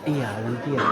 Iya, lumpia.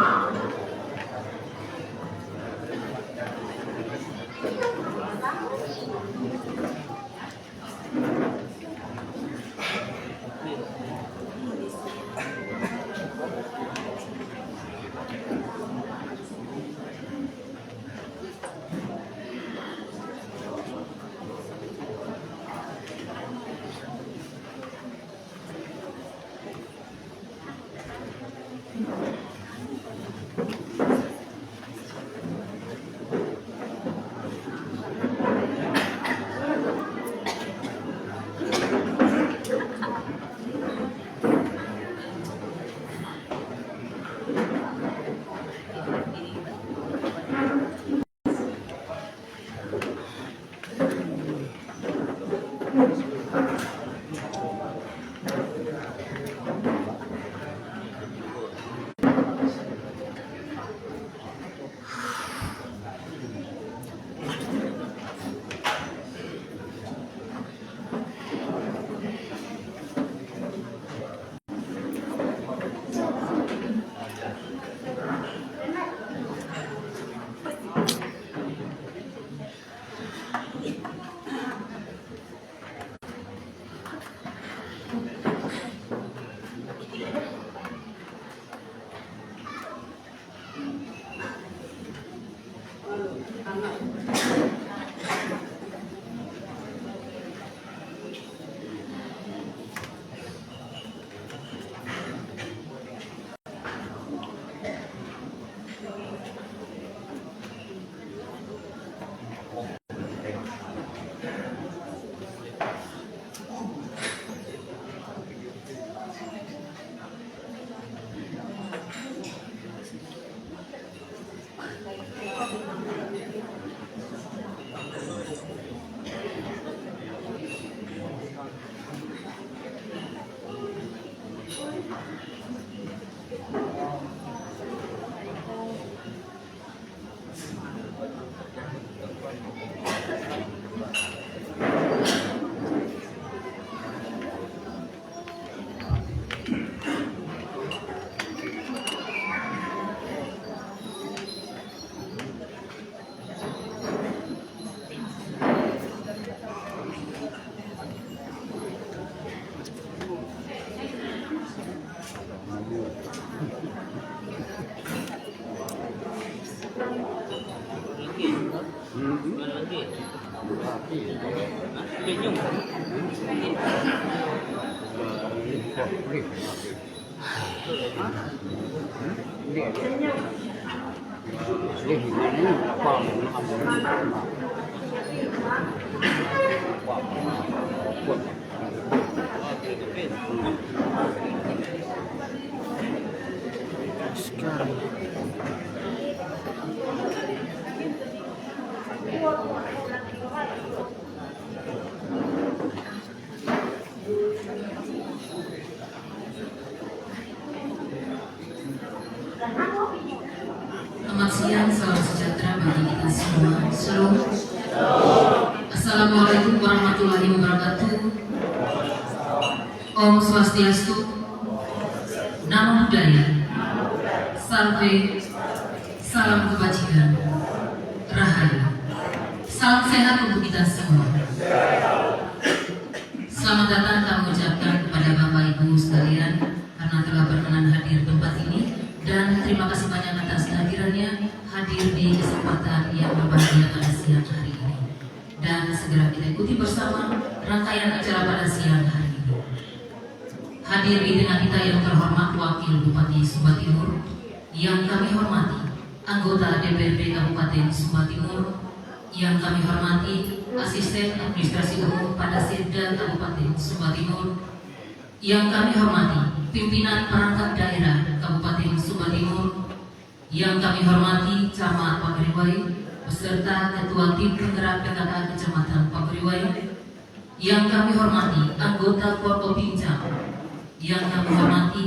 Selamat siang, salam sejahtera bagi kita semua. Shalom. Assalamualaikum warahmatullahi wabarakatuh. Om Swastiastu. Namo Buddhaya. Salve. Salam kebajikan. Rahayu. Salam sehat untuk kita semua. Selamat datang kami ucapkan kepada Bapak Ibu sekalian karena telah berkenan hadir tempat ini, dan terima kasih banyak atas kehadirannya hadir di kesempatan yang berbahagia pada siang hari ini. Dan segera kita ikuti bersama rangkaian acara pada siang hari ini. Hadir di tengah kita yang terhormat Wakil Bupati Sumba Timur, yang kami hormati anggota DPRD Kabupaten Sumba Timur, yang kami hormati Asisten Administrasi Umum pada Setda Kabupaten Sumba Timur, yang kami hormati pimpinan perangkat daerah Kabupaten Sumba Timur, yang kami hormati Camat Pageriwai beserta Ketua Tim Penggerak PKK Kecamatan Pageriwai, yang kami hormati anggota Forkopimda, yang kami hormati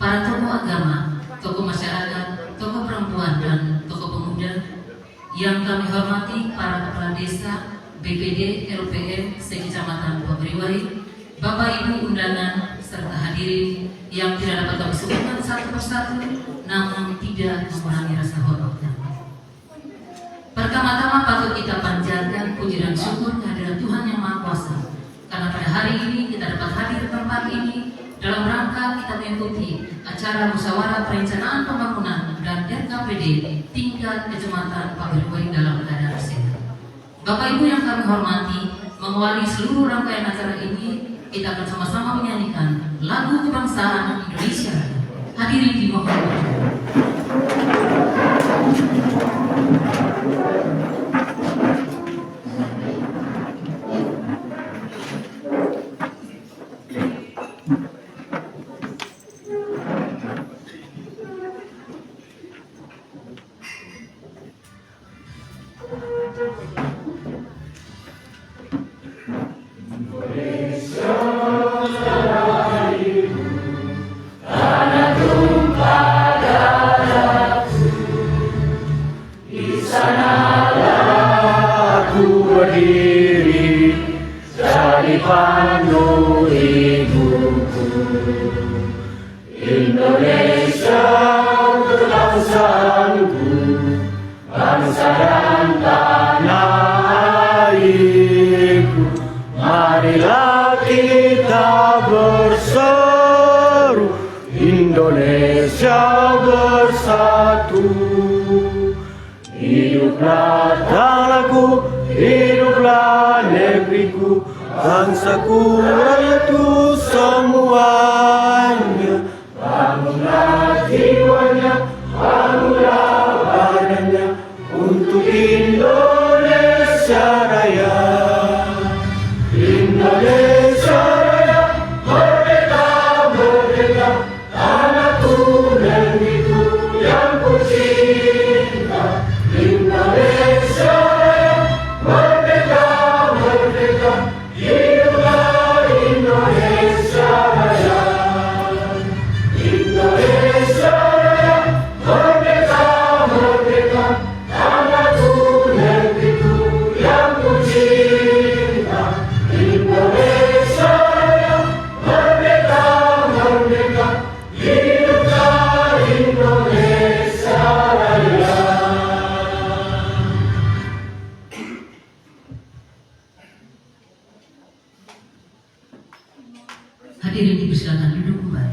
para tokoh agama, tokoh masyarakat, tokoh perempuan dan tokoh pemuda, yang kami hormati para kepala desa, BPD, LPM, sekecamatan Pageriwai, Bapak Ibu undangan serta hadirin yang tidak dapat kami sebutkan satu persatu, namun tidak mengurangi rasa hormat. Pertama-tama patut kita panjatkan puji dan syukur kehadiran Tuhan yang Maha Kuasa, karena pada hari ini kita dapat hadir di tempat ini dalam rangka kita mengikuti acara musyawarah perencanaan pembangunan dan RKPD tingkat kecamatan Pabirwai dalam keadaan sehat. Bapak Ibu yang kami hormati, mengawali seluruh rangkaian acara ini, kita akan sama-sama menyanyikan lagu kebangsaan Indonesia. Hadirin dimohon. Indonesia kebangsaanku, bangsa dan tanah airku. Marilah kita berseru, Indonesia bersatu. Hiduplah tanahku, hiduplah negeriku, bangsaku, rakyatku semuanya. Bangunlah jiwanya, bangunlah badannya untuk Indonesia Raya. Indonesia Raya, merdeka, merdeka, tanahku, negeriku yang ku cinta. Indonesia Raya, merdeka, merdeka, hiduplah Indonesia Raya. Indonesia Raya, merdeka, merdeka, tanahku, negeriku yang ku cinta. Indonesia Raya, merdeka, merdeka, hiduplah Indonesia Raya. Hadirin dipersilakan duduk kembali.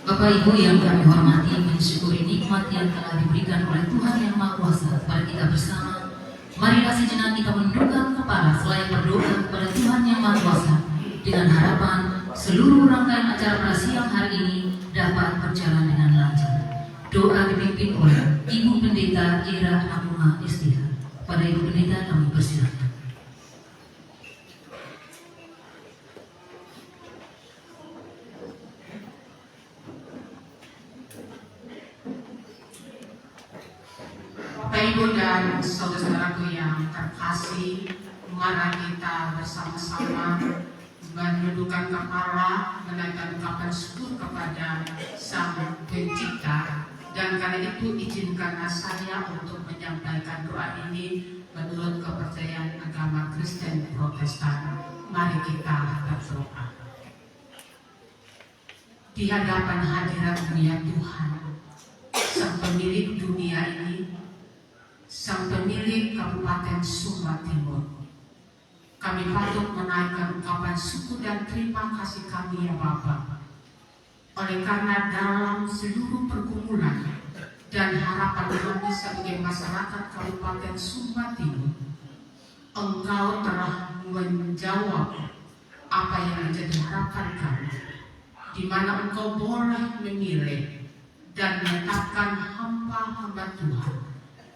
Bapak Ibu yang kami hormati, mensyukuri nikmat yang telah diberikan oleh Tuhan yang Maha Kuasa kepada kita bersama. Marilah sejenak kita menundukkan kepala selain berdoa kepada Tuhan yang Maha Kuasa, dengan harapan seluruh rangkaian acara pada siang hari ini dapat berjalan dengan lancar. Doa dipimpin oleh Ibu Pendeta Ira Amuna STH. Pada Ibu Pendeta kami persilakan. Bapak Ibu dan saudara-saudaraku yang terkasih, mari kita bersama-sama menundukkan kepala, menaikkan ungkapan syukur kepada Sang Pencipta. Dan karena itu izinkanlah saya untuk menyampaikan doa ini menurut kepercayaan agama Kristen Protestan. Mari kita berdoa. Di hadapan hadirat mulia Tuhan, Sang pemilik dunia ini, Sang pemilik Kabupaten Sumba Timur, kami patut menaikkan ungkapan syukur dan terima kasih kami ya Bapa. Oleh karena dalam seluruh pergumulan dan harapan kami sebagai masyarakat Kabupaten Sumba Timur, Engkau telah menjawab apa yang menjadi harapan kami, di mana Engkau boleh memilih dan menetapkan hamba-hamba Tuhan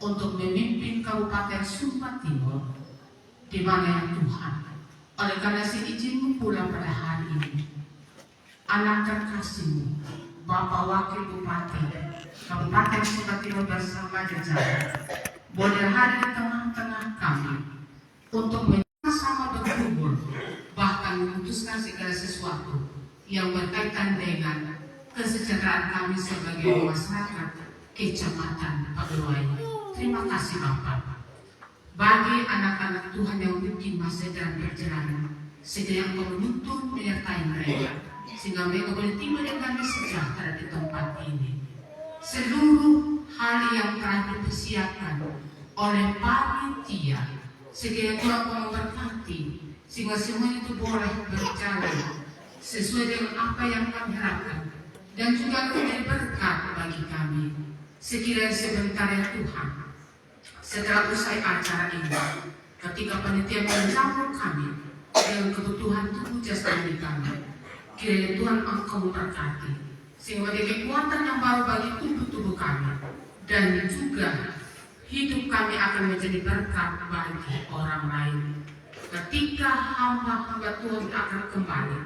untuk memimpin Kabupaten Sumba Timur, di mana ya Tuhan. Oleh karena izin-Mu pula pada hari ini, anak terkasih-Mu, Bapak Wakil Bupati Kabupaten Sumba Timur bersama jajaran, boleh hadir di tengah-tengah kami untuk bersama berkumpul, bahkan memutuskan segala sesuatu yang berkaitan dengan kesejahteraan kami sebagai masyarakat Kecamatan Pabirwai. Terima kasih Bapak. bagi anak-anak Tuhan yang mungkin masih dalam perjalanan, sehingga yang Engkau menuntun menyertai mereka, sehingga mereka boleh tiba dengan damai sejahtera di tempat ini. Seluruh hal yang telah dipersiapkan oleh panitia, sehingga Tuhan memberkati, sehingga semua itu boleh berjalan sesuai dengan apa yang kami harapkan, dan juga menjadi berkat bagi kami. Sekiranya sebentar ya Tuhan, setelah usai acara ini, ketika panitia menjamu kami dengan kebutuhan tubuh jasmani kami, kiranya Tuhan Engkau memberkati, sehingga menjadi kekuatan yang baru bagi tubuh-tubuh kami, dan juga hidup kami akan menjadi berkat bagi orang lain. Ketika hamba-hamba Tuhan akan kembali,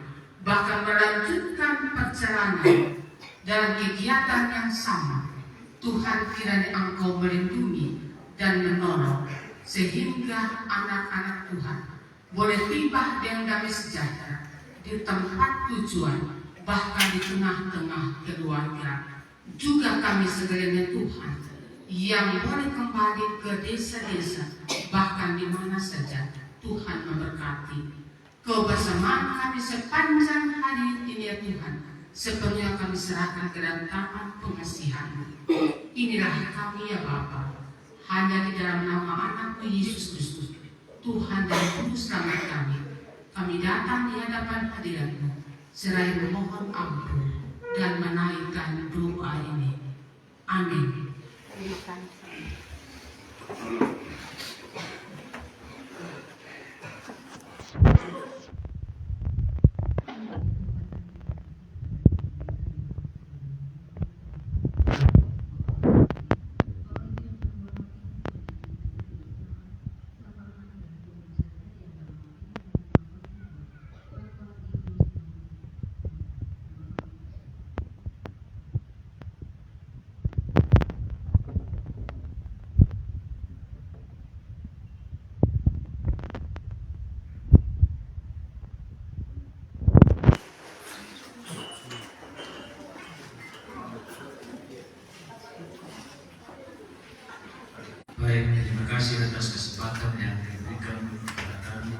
bahkan melanjutkan perjalanan dalam kegiatan yang sama, Tuhan kiranya Engkau melindungi dan menolong, sehingga anak-anak Tuhan boleh tiba dengan damai sejahtera di tempat tujuan, bahkan di tengah-tengah keluarga. Juga kami sekalian Tuhan yang boleh kembali ke desa-desa, bahkan di mana saja Tuhan memberkati. Kebersamaan kami sepanjang hari ini ya Tuhan, sepenuhnya kami serahkan ke dalam tangan pengasihan-Mu. Inilah kami ya Bapa, hanya di dalam nama anak-Mu Yesus Kristus, Tuhan dan Juru Selamat kami datang di hadapan hadirat-Mu, seraya memohon ampun dan menaikkan doa ini. Amin. Baik, terima kasih atas kesempatan yang diberikan kepada kami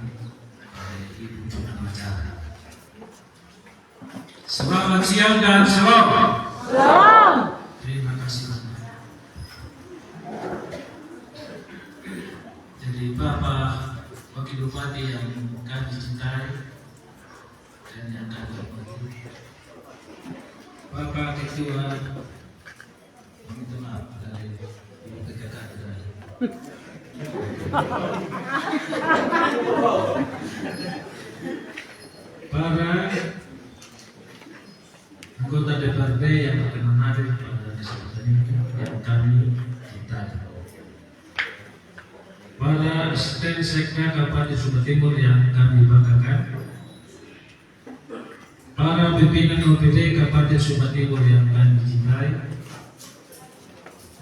oleh Ibu pengacara. Selamat siang dan salam. Terima kasih banyak. Jadi Bapak Wakil Bupati yang kami cintai dan yang kami hormati, Bapak Ketua, minta maaf dari Ibu PKK tadi. Para anggota DPRD yang akan hadir pada kesempatan ini yang kami cintai, para asisten sekda Kabupaten Sumba Timur yang kami banggakan, para pimpinan OPD Kabupaten Sumba Timur yang kami cintai,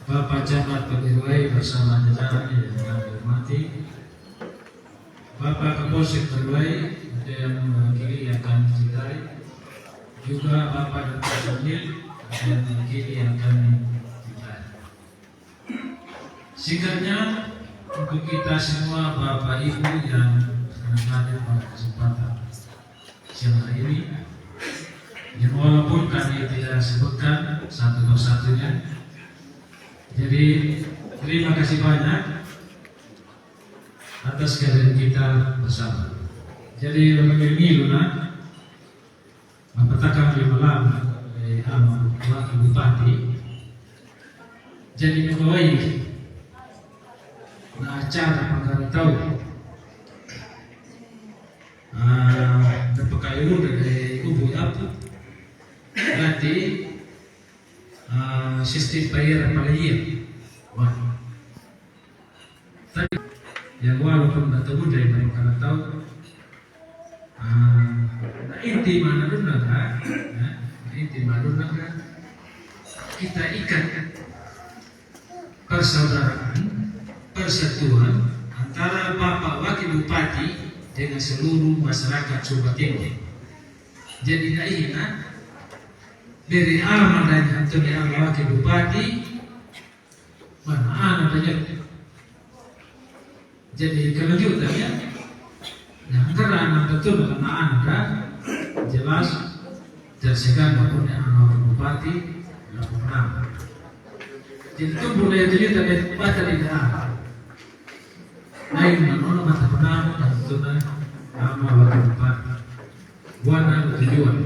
Bapak Camat Perwira bersama jajaran yang kami hormati, Bapak Kapolsek Perwira yang mewakili yang kami cintai, juga Bapak Dr. Sunil yang mewakili yang kami cintai. Singkatnya, untuk kita semua Bapak Ibu yang hadir pada kesempatan siang hari ini, yang walaupun kami tidak sebutkan satu persatunya, jadi terima kasih banyak atas kehadiran kita bersama. Jadi ini Luna mempetakan di malam Wakil Bupati, jadi membawahi acara pengarang berpekairu dari kubu apa berarti sistem pembayaran Malaysia. Wah, tapi yang walaupun tak tahu dari mana tahu, inti mana dulu kan? Inti mana dulu kan? Kita ikat persaudaraan, persatuan antara Bapak Wakil Bupati dengan seluruh masyarakat Sumba Timur. Jadi ini dari alam adanya Antoni Allah Wakil Bupati, mana adanya Jadi kelanjutannya yang kerana betul karena Anda jelas tersegan maupun yang bupati laporan. Jadi itu boleh jadi terlihat baca di dalam. Lain menolak mata penam dan tunai nama wakil bupati. Buana tujuan.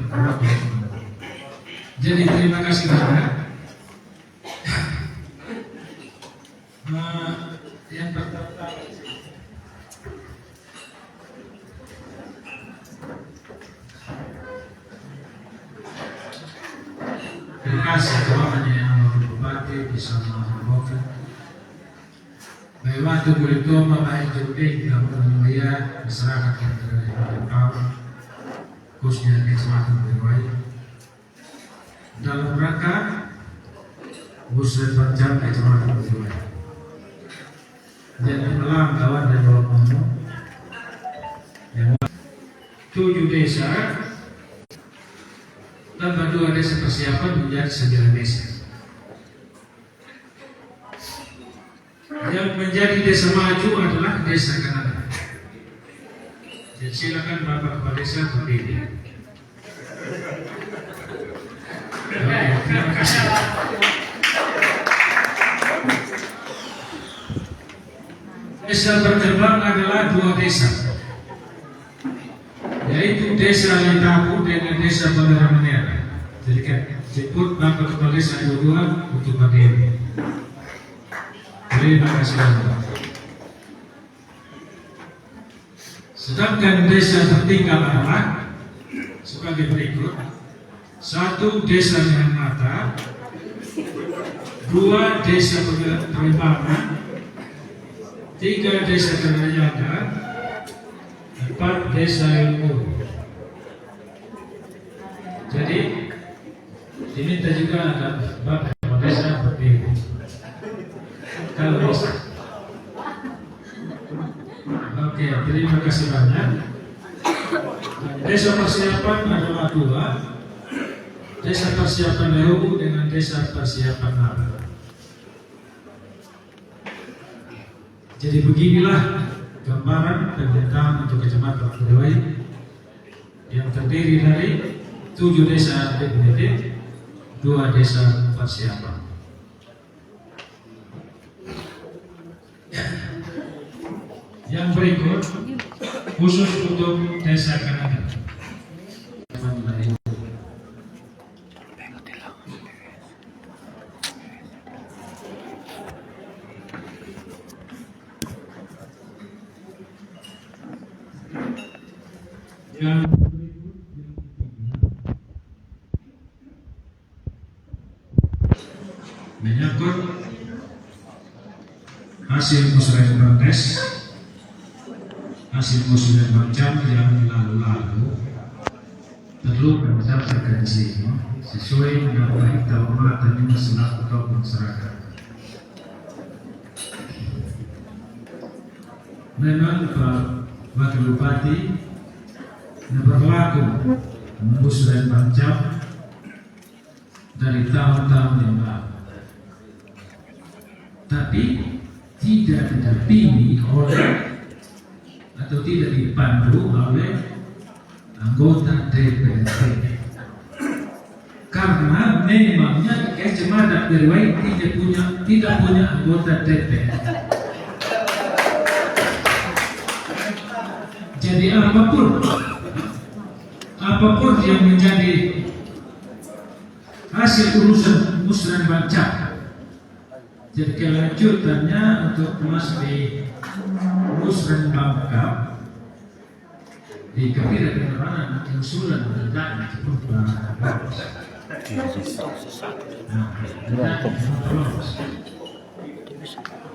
Jadi terima kasih banyak. Yang pertama terima kasih kepada yang wakil bupati bersama wakil. Bahwa itu boleh toma baik juga dalam menyuaya masyarakat yang terdampak khususnya di Kecamatan Berwai dalam rangka Muslim Panjang Kecamatan Berwai. Dan malam kawan dan kawan yang 7 desa tambah 2 desa persiapan menjadi 9 desa. Yang menjadi desa maju adalah desa Kanada. Jadi silakan Bapak Kepala Desa berdiri. Terima kasih. Desa berkembang adalah 2 desa, yaitu desa Litapu dengan desa Balaramanera. Jadi kan sebut Bapak Kepala Desa dua untuk berdiri. Terima kasih banyak. Sedangkan desa tertinggal adalah sebagai berikut: 1 desa Nyanmata, 2 desa Perimbangan, 3 desa Kerajaan, 4 desa Ilmu. Jadi diminta juga ada Bapak Desa berdiri. Kalau bisa. Oke, terima kasih banyak. Desa persiapan adalah 2. Desa persiapan Lehu dengan desa persiapan Nara. Jadi beginilah gambaran pemerintahan untuk Kecamatan Berwai yang terdiri dari 7 desa definitif, 2 desa persiapan. Yang berikut khusus untuk desa Kanada. Yang menyangkut hasil musyawarah tes, hasil musyawarah macam yang lalu-lalu perlu berdasarkan sini sesuai dengan perintah umat dan masalah atau masyarakat. Memang Pak Wakil Bupati berlaku musyawarah macam dari tahun-tahun yang lalu, tapi tidak didampingi oleh atau tidak dipandu oleh anggota DPRD, karena memangnya Kecamatan Berwai tidak punya anggota DPRD. Jadi apapun yang menjadi hasil urusan musyawarah baca, jadi kelanjutannya untuk masuk di musyawarah bangka di kabinet penerangan usulan dan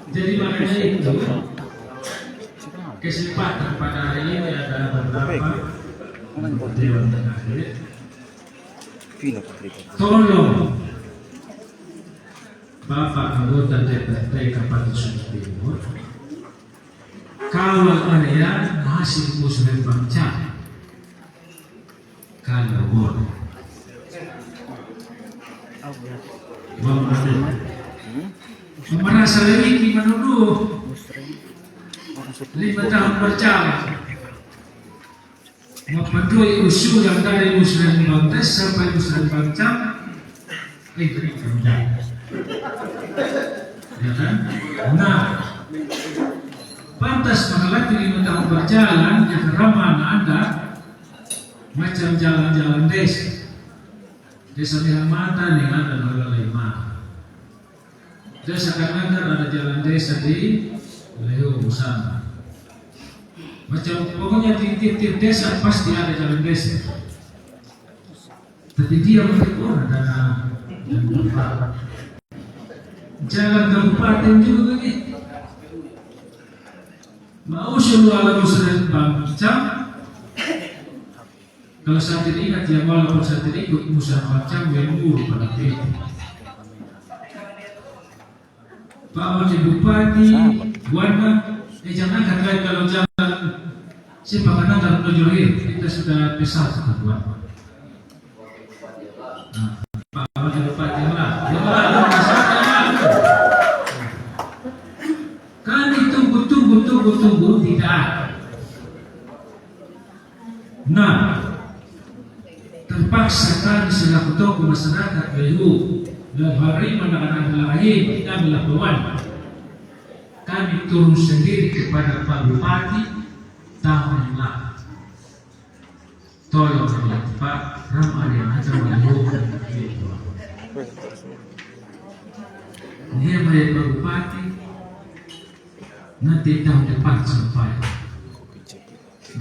jadi makanya itu kesempatan pada hari ini adalah beberapa dewan terakhir. Tolong Bapak anggota DPRD Kabupaten Sumut Timur kawal area hasil musyawarah baca kalau boleh. Merasa lagi menuduh 5 tahun berjalan, mematuhi usulan dari Muslim Bangdes sampai Muslim Bangcam, itu kerja. Ya kan? Nah, pantas mengalami 5 tahun berjalan, ya ramah Anda macam jalan-jalan desa. Desa Mihangmata yang ada Lalai Mata. Desa Kanandar ada jalan desa di Leo sana. Macam pokoknya tiap-tiap desa pasti ada jalan desa. Tapi dia mengikut dan jalan kabupaten juga begitu. Mau selalu ala Muslim Bangcam. Kalau saya tidak ingat ya, walaupun saya tidak ikut Muslim Bangcam yang guru pada itu. Pak Wakil Bupati, Wana, jangan katakan kalau jalan si Pak Kanandar menuju Lir, kita sudah besar sudah buat. Nah, Pak Wakil Bupati lah, kami tunggu tidak ada. Nah, terpaksa kami selaku tokoh masyarakat Belu dan hari mana lahir kami lakukan. Kami turun sendiri kepada Pak Bupati tahun yang lalu. Tolong Pak Ramadhan aja melakukan itu. Dia melihat Pak Bupati nanti tahun depan sampai.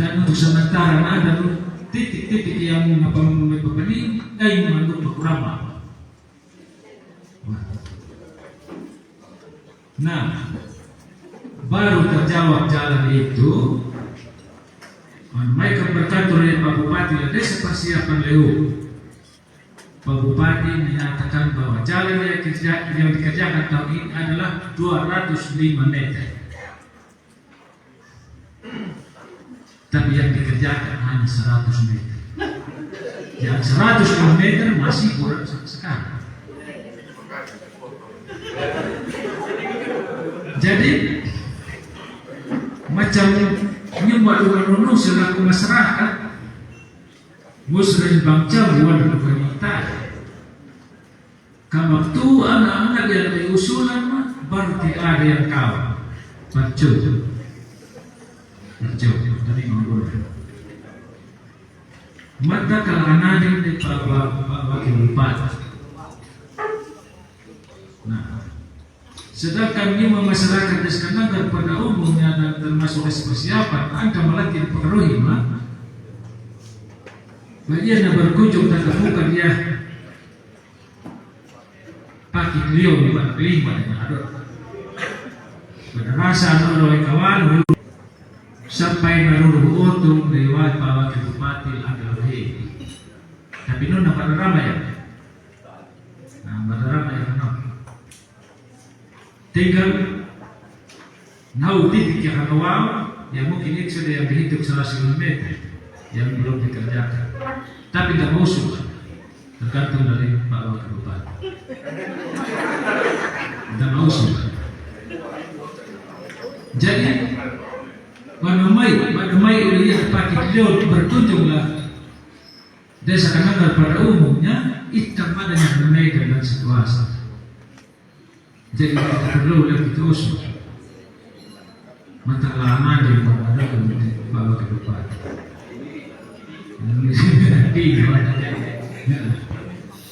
Dan untuk sementara ada titik-titik yang memperbaiki mengandung berkurang. Nah, baru terjawab jalan itu. Mereka berkantor dengan Pak Bupati dan desa persiapan Leu. Pak Bupati menyatakan bahwa jalan yang dikerjakan tahun ini adalah 205 meter. Tapi yang dikerjakan hanya 100 meter. Yang 105 meter masih kurang sekali. Jadi macam nyembah dulu selaku masyarakat Muslim Bangcam buat permintaan. Kalau tu anak-anak yang diusulan baru tidak ada yang kau baca. Dari ngomong. Mata kalangan ini Pak Wakil Bupati. Nah, sedangkan lima masyarakat di Kanandar pada umumnya dan termasuk persiapan, Anda malah tidak pengaruhi, bagian yang berkunjung dan terbuka dia pakai beliau di mana kelima dengan adot. Pada rasa oleh kawan sampai naruh untung lewat Pak Wakil Bupati adalah tapi nuna pada ramai ya. Nah, pada ramai ya. Tinggal titik yang awal yang mungkin ini sudah yang dihitung 100 km yang belum dikerjakan, tapi tidak mau suka tergantung dari Pak Wakil Bupati. Tidak mau suka. Jadi pada Mei uliah pakai beliau berkunjunglah desa Kanandar pada umumnya ikan pada yang menaik dan situasi. Jadi kita perlu lebih terus mata lama dari pada Pak Wakil Bupati.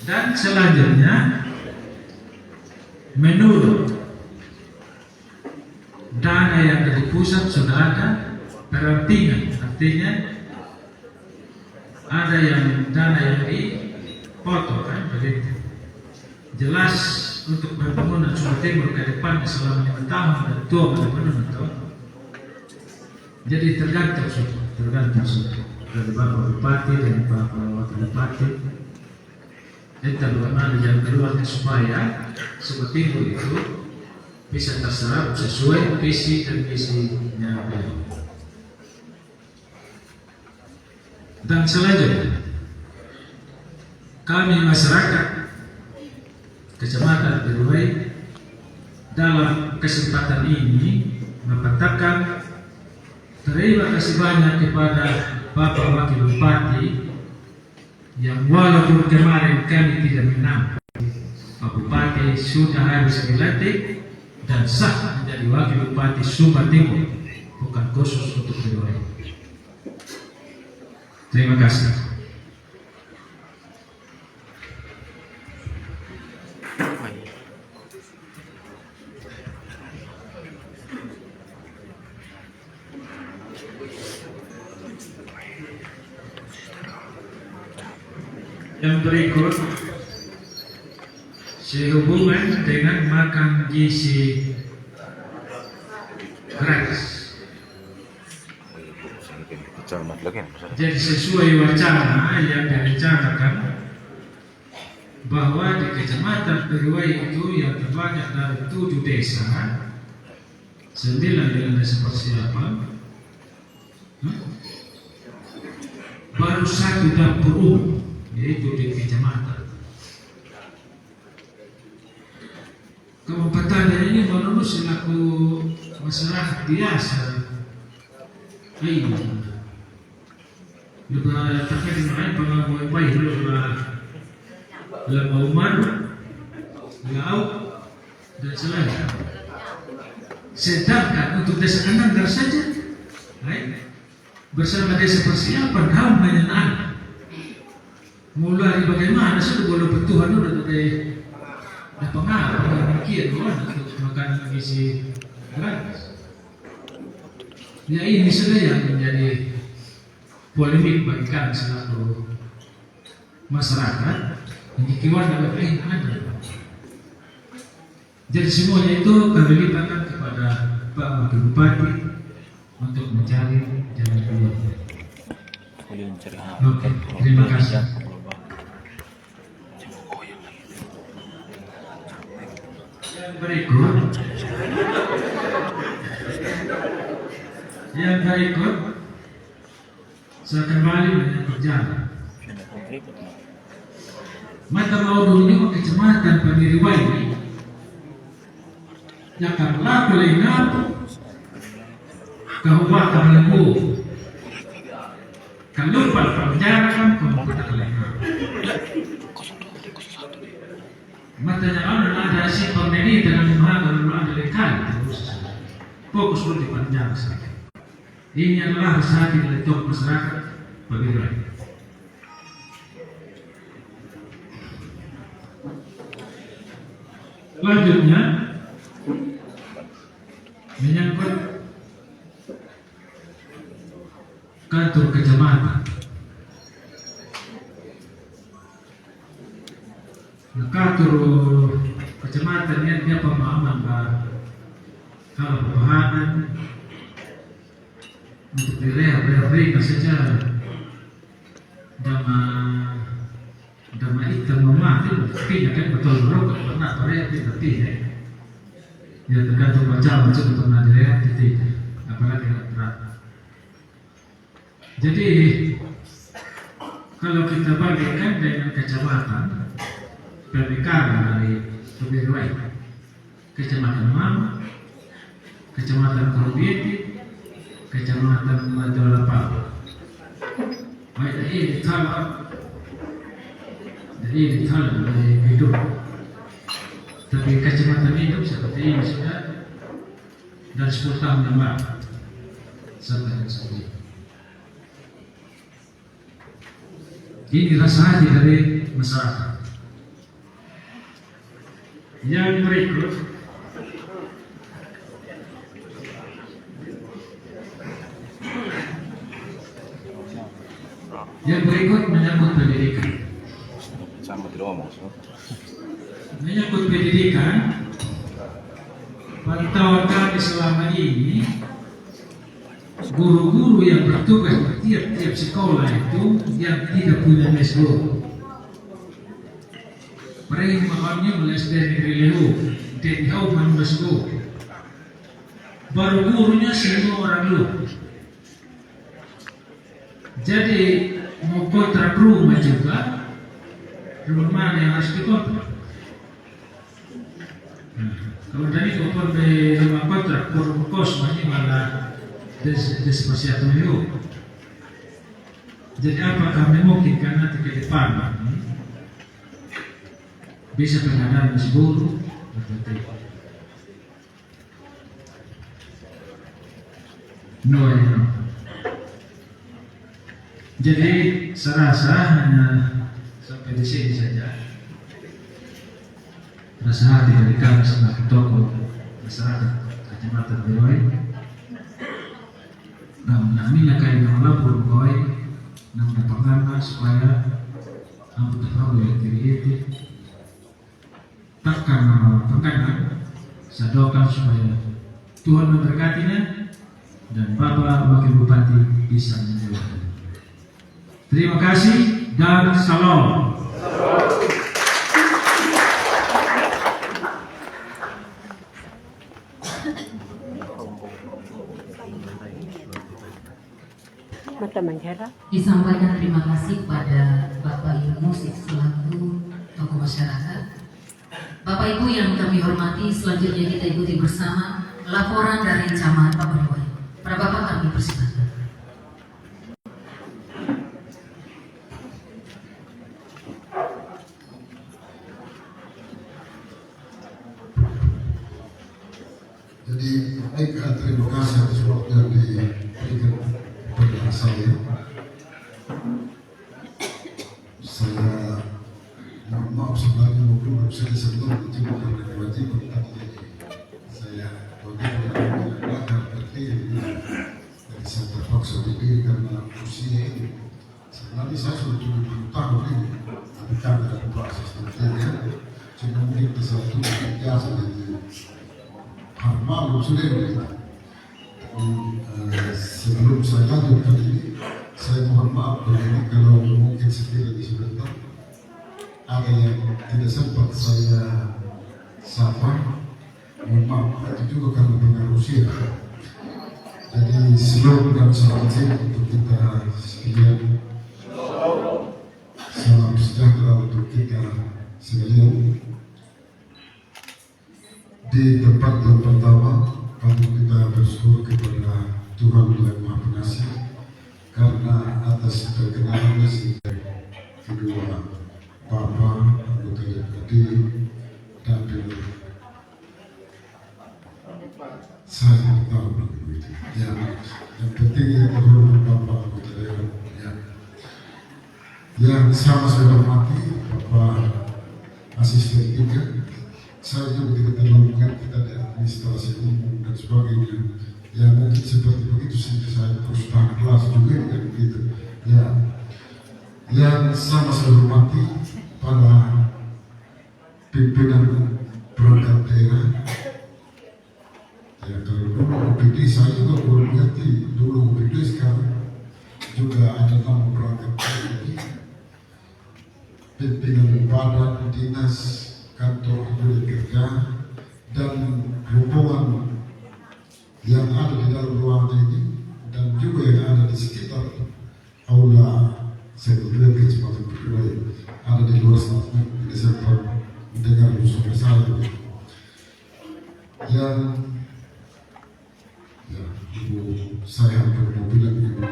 Dan selanjutnya menurut dana yang dari pusat sudah ada perampingan, artinya ada yang dana yang dipotong kan begitu. Jelas untuk pembangunan Sumba Timur ke depan selama 5 tahun dan tua pembangunan itu. Jadi tergantung dari Bapak Bupati dan Bapak Wakil Bupati. Kita bagaimana jalan keluarnya supaya Sumba Timur itu bisa terserap sesuai visi dan misinya beliau. Dan selanjutnya kami masyarakat Kecamatan Beruai dalam kesempatan ini mengatakan Terima kasih banyak kepada Bapak Wakil Bupati yang walaupun kemarin kami tidak menang, Pak Bupati sudah harus dilantik dan sah menjadi Wakil Bupati Sumba Timur, bukan khusus untuk kedua ini. Terima kasih. Yang berikut sehubungan dengan makan gizi gratis. Jadi sesuai wacana yang direncanakan bahwa di Kecamatan Periwai itu yang terbanyak dari 7 desa, 9 dengan desa persiapan, baru 1 dapur umum, yaitu di kecamatan. Kabupaten ini menurut selaku masyarakat biasa, lebih terkait dengan pengakuan baik lebih umar, laut dan selain. Sedangkan untuk desa Kenanggar saja, bersama desa persiapan kaum menyenang. Mulai bagaimana sudah boleh bertuhan dulu dari pengaruh mungkin untuk makan gizi gratis. Ya ini sudah yang menjadi polemik bagi kami selaku masyarakat. Yang kiwan lebih ada. Jadi semuanya itu kami limpahkan kepada Pak Wakil Bupati untuk mencari jalan keluar. Oke, terima kasih. Yang berikut saya kembali menyangkut jalan. Mata mau dulu Kecamatan Periwai yang karena pelengap Kabupaten Lembu kalau perjalanan Kabupaten Lembu matanya ada si pemilih dengan memahami ada lekal fokus di panjang saja. Ini adalah usaha dari top masyarakat Periwai. Selanjutnya menyangkut kantor kecamatan. Kantor kecamatan ini dia pemahaman hal pemahaman untuk daerah saja dama itu memahami tidak kan betul betul pernah daerah tidak ya tergantung macam pernah daerah tidak apalagi berat. Jadi kalau kita bagikan dengan kecamatan pemekaran dari Periwai, Kecamatan Mama, Kecamatan Korbieti, Kecamatan Madolapal. Baik ini dari hidup. Tapi kecamatan hidup seperti ini sudah dan 10 tahun yang lalu sampai seperti ini. Ini rasa hati dari masyarakat. Yang berikut menyangkut pendidikan. Menyangkut pendidikan, pantauan kami selama ini guru-guru yang bertugas di tiap-tiap sekolah itu yang tidak punya les guru. Mereka makamnya les dari Rileu, dari Hauman les guru. Baru gurunya semua orang lu. Jadi mau kontrak rumah juga, rumah mana yang harus dikontrak? Kalau dari kontrak di rumah kontrak, kos banyak malah Despacito Hidup. Jadi apa kami mungkin nanti ke depan bisa pengadaan sebelum no. Jadi saya rasa hanya sampai di sini saja. Rasa hati dari kami sebagai tokoh masyarakat Kecamatan Beroe. Namanya kayak melapor Beroe, namanya pengarah supaya anggota Prabowo yang diri takkan nama pengarah. Saya doakan supaya Tuhan memberkatinya dan Bapak Wakil Bupati bisa menjawab. Terima kasih dan salam. Disampaikan terima kasih kepada Bapak Ibu Musik selaku tokoh masyarakat. Bapak Ibu yang kami hormati, selanjutnya kita ikuti bersama laporan dari Camat Beroe. Para Bapak kami persilakan. Jadi baik, terima kasih atas waktu yang diberikan kepada saya. Saya mohon maaf sebenarnya belum saya sebelum itu bukan kewajiban, tapi saya wajib belajar berdiri. Jadi saya terpaksa berdiri karena usia ini. Sebenarnya saya sudah 70 tahun ini, tapi kami ada proses berdiri. Cuma mungkin saya itu biasa jadi malu sudah begitu. Sebelum saya lanjutkan ini, saya mohon maaf begini kalau mungkin sekiranya sebentar ada yang tidak sempat saya sapa, mohon maaf. Itu juga karena pengaruh usia. Jadi sebelum dan selamat siang untuk kita sekalian. Salam sejahtera untuk kita sekalian. Di tempat yang pertama, kita bersyukur kepada Tuhan Yang Maha Pengasih karena atas perkenanannya sehingga kedua Bapak, anggota DPRD, dan saya tahu begitu. Ya, yang penting yang terhormat Bapak anggota dewan. Ya, yang sama saya hormati Bapak Asisten 3. Saya juga tidak terlalu mengerti tadi administrasi umum dan sebagainya. Ya mungkin seperti begitu sehingga saya terus tahan kelas juga kan begitu. Ya, yang sama saya hormati para pimpinan perangkat daerah. Ya kalau dulu OPD saya juga belum mengerti. Dulu OPD sekarang juga ada nama perangkat daerah. Pimpinan badan dinas kantor unit kerja dan rombongan yang ada di dalam ruangan ini dan juga yang ada di sekitar aula sekretariat Kecamatan Beroe ada di luar sana di sempat mendengar suara saya. Yang ya ibu saya mau bilang ibu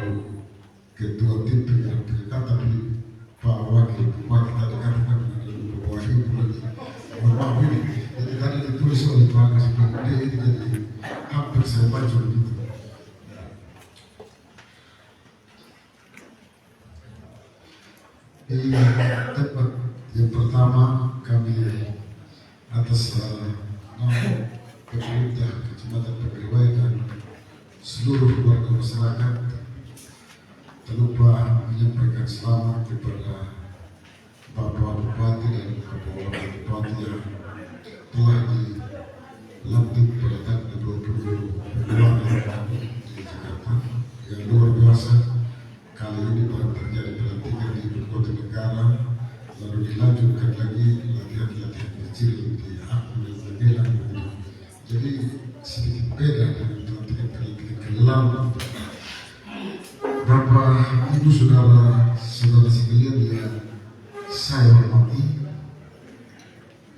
ketua tim pendidikan tapi Pak Wakil Bupati tadi katakan ada beberapa ibu lagi. Mohon ini, jadi tadi ditulis oleh Pak Kasih ini jadi hampir saya baca begitu. Di tempat yang pertama kami atas nama pemerintah Kecamatan Beroe dan seluruh warga masyarakat terlupa menyampaikan selamat kepada Bapak Bupati dan Bapak Bupati yang telah dilantik pada tanggal 22 Februari di Jakarta yang luar biasa. Kali ini baru terjadi pelantikan di ibu kota negara, lalu dilanjutkan lagi latihan-latihan kecil di Akun dan Medan. Jadi sedikit beda dengan pelantikan-pelantikan kelam. Bapak, Ibu, saudara sekalian yang saya hormati,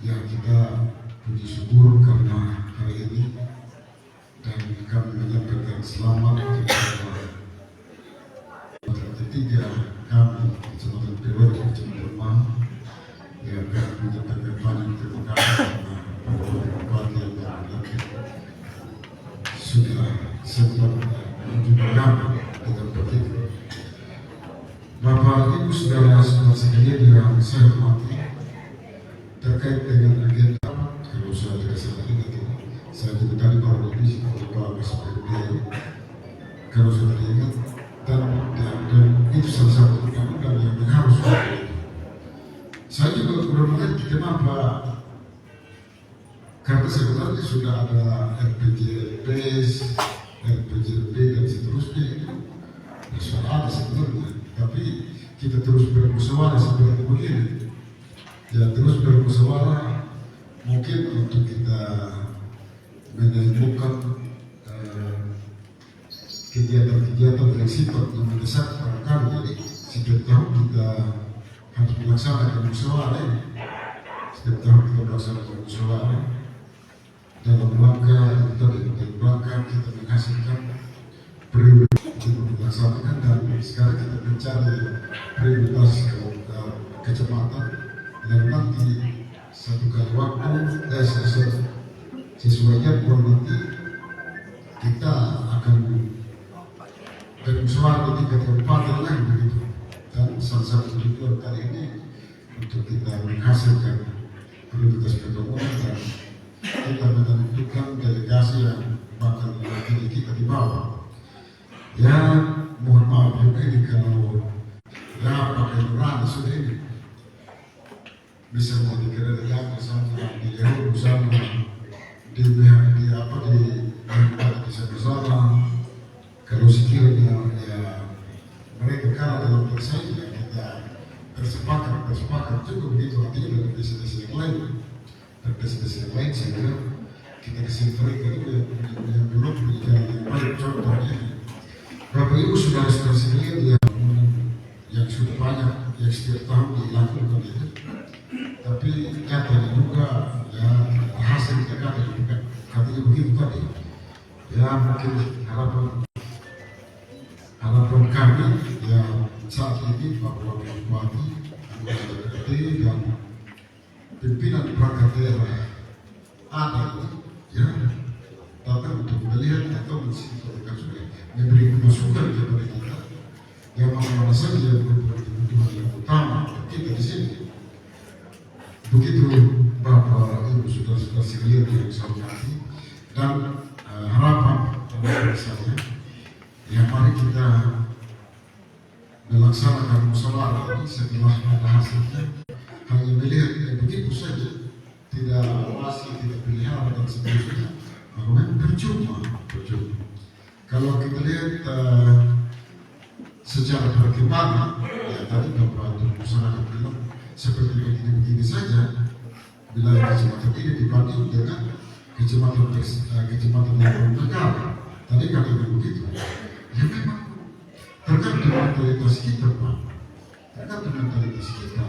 yang kita puji syukur karena hari ini dan kami menyampaikan selamat untuk bergabung di tempat ini. Bapak Ibu saudara-saudara sekalian yang saya hormati, terkait dengan agenda kalau saya tidak salah ingat saya juga tadi baru di Bapak SPB kalau saya tidak ingat dan itu salah satu undang-undang yang harus saya juga belum mengerti kenapa, karena sebenarnya sudah ada RPJMD, RPJMD dan seterusnya itu sudah ada sebenarnya, tapi kita terus bermusyawarah seperti begini. Ya terus bermusyawarah mungkin untuk kita menemukan kegiatan-kegiatan yang sifat yang mendesak barangkali. Jadi setiap tahun kita harus melaksanakan musyawarah ini. Setiap tahun kita melaksanakan musyawarah dalam rangka kita menghasilkan prioritas kita melaksanakan, dan sekarang kita mencari prioritas kecamatan dan nanti satu kali waktu sesuainya nanti kita akan bermusyawarah di tingkat kabupaten lagi begitu. Dan salah satu tujuan kali ini untuk kita menghasilkan prioritas ketemuan dan kita menentukan delegasi yang bakal mewakili kita di bawah. Ya mohon maaf juga ini kalau pakai nurani sudah ini bisa menjadi kerajaan sama di Yahudi bersama di bersama. Kalau sekiranya ya mereka kalah dalam persaingan kita bersepakat juga begitu, artinya dari desa-desa yang lain saya kira kita kasih mereka juga yang belum punya yang baik. Contohnya Bapak Ibu saudara-saudara sekalian yang sudah banyak yang setiap tahun dilakukan itu, tapi nyatanya juga ya hasil kita katanya begitu tadi. Ya mungkin harapan kami ya saat ini bahwa Bupati, anggota DPRD dan pimpinan perangkat daerah ada ya datang untuk melihat atau mensimpulkan sudah memberi masukan kepada kita yang mana saja yang kebutuhan yang utama kita di sini. Begitu Bapak Ibu saudara-saudara sekalian yang saya hormati, dan harapan dari saya ya mari kita melaksanakan musyawarah ini setelah ada hasilnya. Hanya melihat begitu saja, tidak awasi, tidak pelihara dan seterusnya, memang percuma. Kalau kita lihat secara perkembangan, ya tadi Bapak masyarakat bilang seperti begini saja wilayah kecamatan ini dibanding dengan kecamatan yang negara. Tadi katanya begitu. Ya memang tergantung mentalitas kita, Pak. Tergantung mentalitas kita.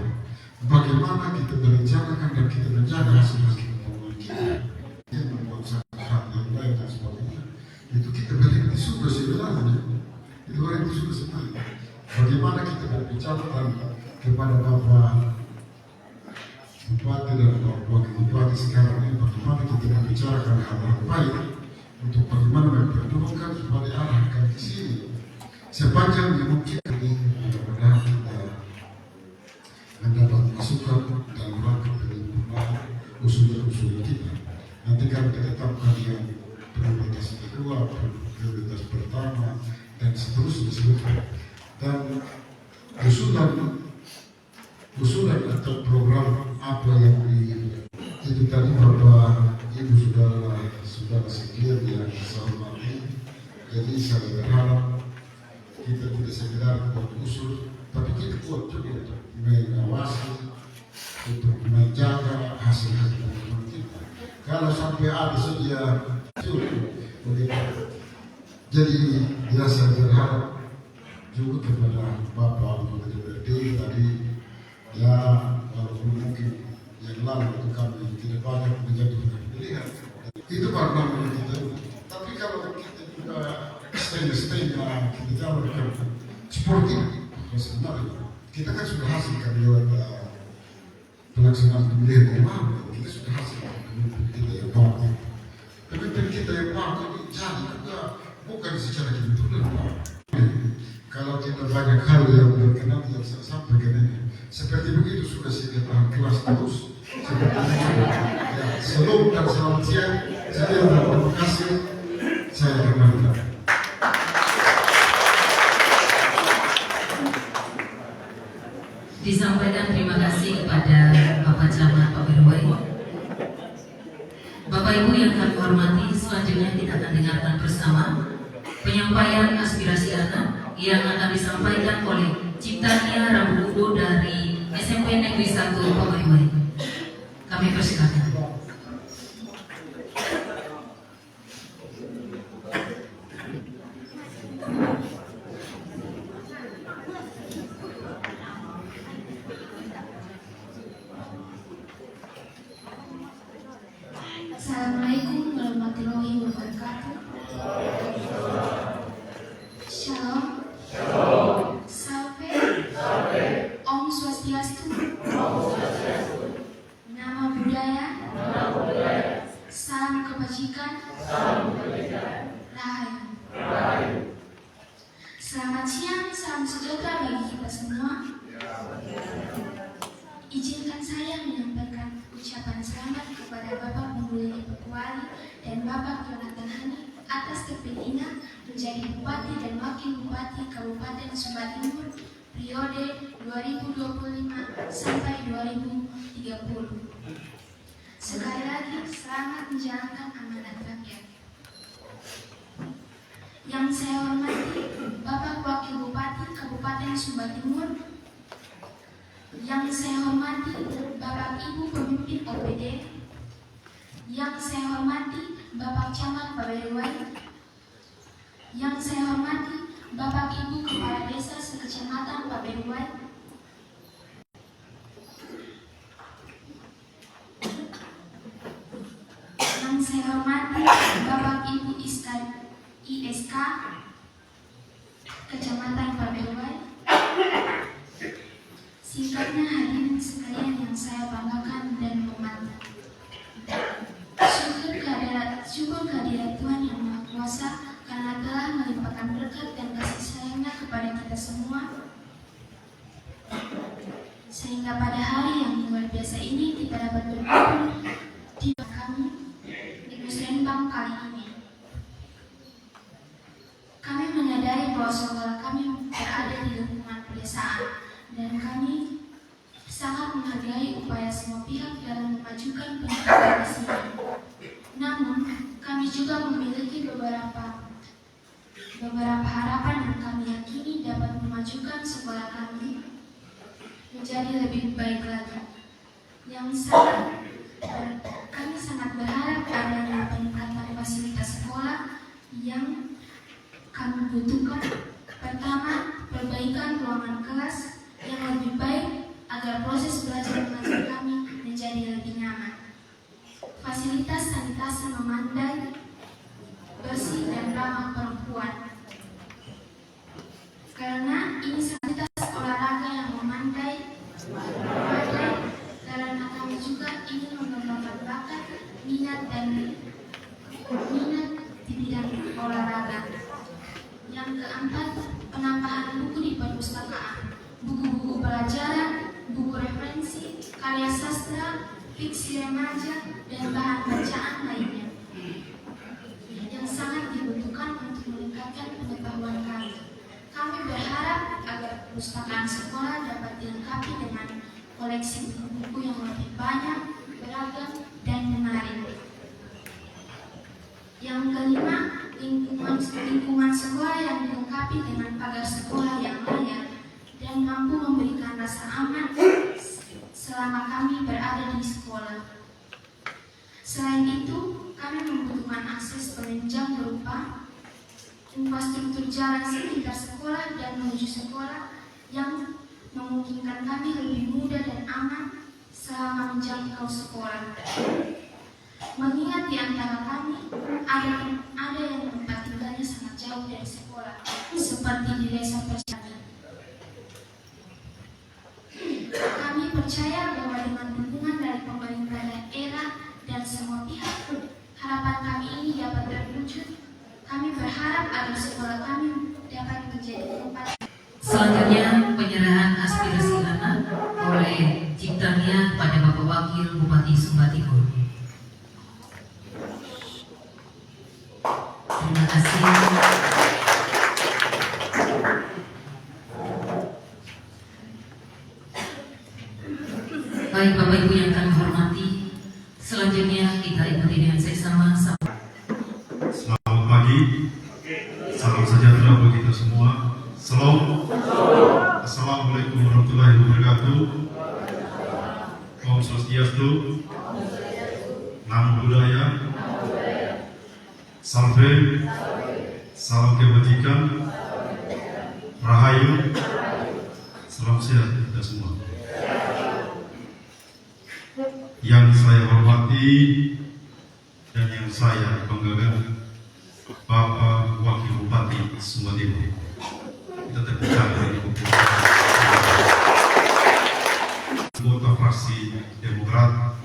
Bagaimana kita merencanakan dan kita menjaga hasil-hasil pembangunan kita yang membuat sangat yang baik dan sebagainya. Itu kita beri di sumber sebenarnya. Itu orang itu sudah sebenarnya. Bagaimana kita berbicara kepada Bapak Bupati dan Wakil Bupati sekarang ini, bagaimana kita membicarakan hal-hal baik untuk bagaimana memperjuangkan supaya arahkan ke sini sepanjang yang mungkin. Mudah-mudahan kita mendapat masukan dalam rangka penyempurnaan usul-usul kita. Nanti kalau kita tetapkan yang prioritas kedua, prioritas pertama, dan seterusnya. Dan usulan atau program apa yang itu tadi Bapak Ibu saudara sekalian yang saya hormati. Jadi saya berharap kita tidak sekedar buat usul, tapi kita buat juga untuk mengawasi, untuk menjaga hasil-hasil pembangunan kita. Kalau sampai ada saja begitu. Jadi saya berharap juga kepada Bapak Anggota DPRD tadi, ya walaupun mungkin yang lalu itu kami tidak banyak menjadi pilihan, itu barang kita. Tapi kalau kita juga setengah kita jalankan seperti sebenarnya kita kan sudah hasilkan lewat pelaksanaan pemilihan kemarin, kita sudah hasilkan pemimpin kita yang baru. Pemimpin kita yang baru ini jadi juga bukan secara kebetulan. banyak hal yang berkenan yang saya sampaikan ini. Seperti begitu sudah saya tahan kelas terus. Seperti itu. Ya, selalu dan selamat siang. Saya terima kasih. Saya kembali. Disampaikan terima kasih kepada Bapak Camat Pak Berwai. Bapak Ibu yang kami hormati, selanjutnya kita akan dengarkan bersama penyampaian aspirasi anak yang akan disampaikan oleh Ciptania Rambudo dari SMP Negeri 1 Pak Berwai. Kami persilakan. Assalamualaikum warahmatullahi wabarakatuh. Shalom. Salve. Om Swastiastu. Nama budaya. Salam kebajikan. Rahayu. Selamat siang, salam sejahtera bagi kita semua. Izinkan saya menyampaikan ucapan selamat kepada Bapak Pengguli Petuali dan Bapak Jonathan Hani atas terpilihnya menjadi Bupati dan Wakil Bupati Kabupaten Sumba Timur periode 2025 sampai 2030. Sekali lagi selamat menjalankan amanat rakyat. Yang saya hormati Bapak Wakil Bupati Kabupaten Sumba Timur, yang saya hormati Bapak Ibu Pemimpin OPD, yang saya hormati Bapak Camat Pak Berwai, yang saya hormati Bapak Ibu Kepala Desa sekecamatan Pak Berwai, yang saya hormati Bapak Ibu ISK Kecamatan Pak Berwai. Singkatnya, hadirin sekalian yang saya banggakan dan hormati. Syukur kehadirat Tuhan Yang Maha Kuasa karena telah melimpahkan berkat dan kasih sayangnya kepada kita semua, sehingga pada hari yang luar biasa ini kita dapat berkumpul di kami di Musrembang kali ini. Kami menyadari bahwa sekolah kami berada di lingkungan pedesaan, dan kami sangat menghargai upaya semua pihak dalam memajukan pendidikan di sini. Namun, kami juga memiliki beberapa harapan yang kami yakini dapat memajukan sekolah kami menjadi lebih baik lagi. Kami sangat berharap adanya peningkatan fasilitas sekolah yang kami butuhkan. Pertama, perbaikan ruangan kelas yang lebih baik agar proses belajar mengajar kami menjadi lebih nyaman. Fasilitas sanitasi memadai, bersih dan ramah perempuan. Karena ini fasilitas olahraga yang memadai, karena kami juga ingin mengembangkan bakat, minat di bidang olahraga. Yang keempat, penambahan buku di perpustakaan, buku-buku pelajaran, buku referensi, karya sastra, fiksi remaja, dan bahan bacaan lainnya yang sangat dibutuhkan untuk meningkatkan pengetahuan kami. Kami berharap agar perpustakaan sekolah dapat dilengkapi dengan koleksi buku-buku yang lebih banyak, beragam, dan menarik. Yang kelima, lingkungan sekolah yang dilengkapi dengan pagar sekolah yang layak dan mampu memberikan rasa aman selama kami berada di sekolah. Selain itu, kami membutuhkan akses penunjang berupa infrastruktur jalan sekitar sekolah dan menuju sekolah yang memungkinkan kami lebih mudah dan aman selama menjangkau sekolah. Mengingat di antara kami ada yang tempat tinggalnya sangat jauh dari sekolah, seperti di desa Persani. Kami percaya bahwa dengan dukungan dari pemerintah daerah dan semua pihak, harapan kami ini dapat terwujud. Kami berharap agar sekolah kami dapat menjadi tempat. Selanjutnya penyerahan aspirasi anak oleh Ciptania kepada Bapak Wakil Bupati Sumba Timur. Terima kasih. Baik Bapak Ibu yang kami hormati, selanjutnya kita ikuti dengan seksama. Selamat pagi, salam sejahtera bagi kita semua. Salam. Assalamualaikum warahmatullahi wabarakatuh. Om Swastiastu, Namo Buddhaya, Salve, salam kebajikan, Rahayu, salam sehat kita semua. Yang saya hormati dan yang saya banggakan, Bapak Wakil Bupati Sumba Timur. Kita terbicara dari anggota fraksi Demokrat,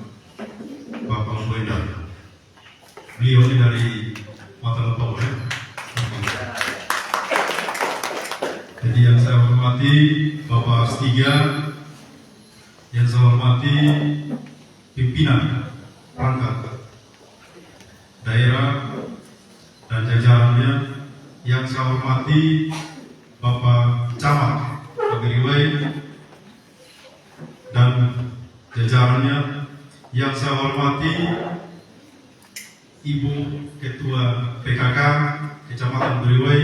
Bapak Loboenda. Beliau ini dari Matalepau, ya. Jadi yang saya hormati Bapak Astiga, yang saya hormati pimpinan perangkat daerah dan jajarannya, yang saya hormati Bapak Camat Pageriwai dan jajarannya, yang saya hormati Ibu Ketua PKK Kecamatan Beriwai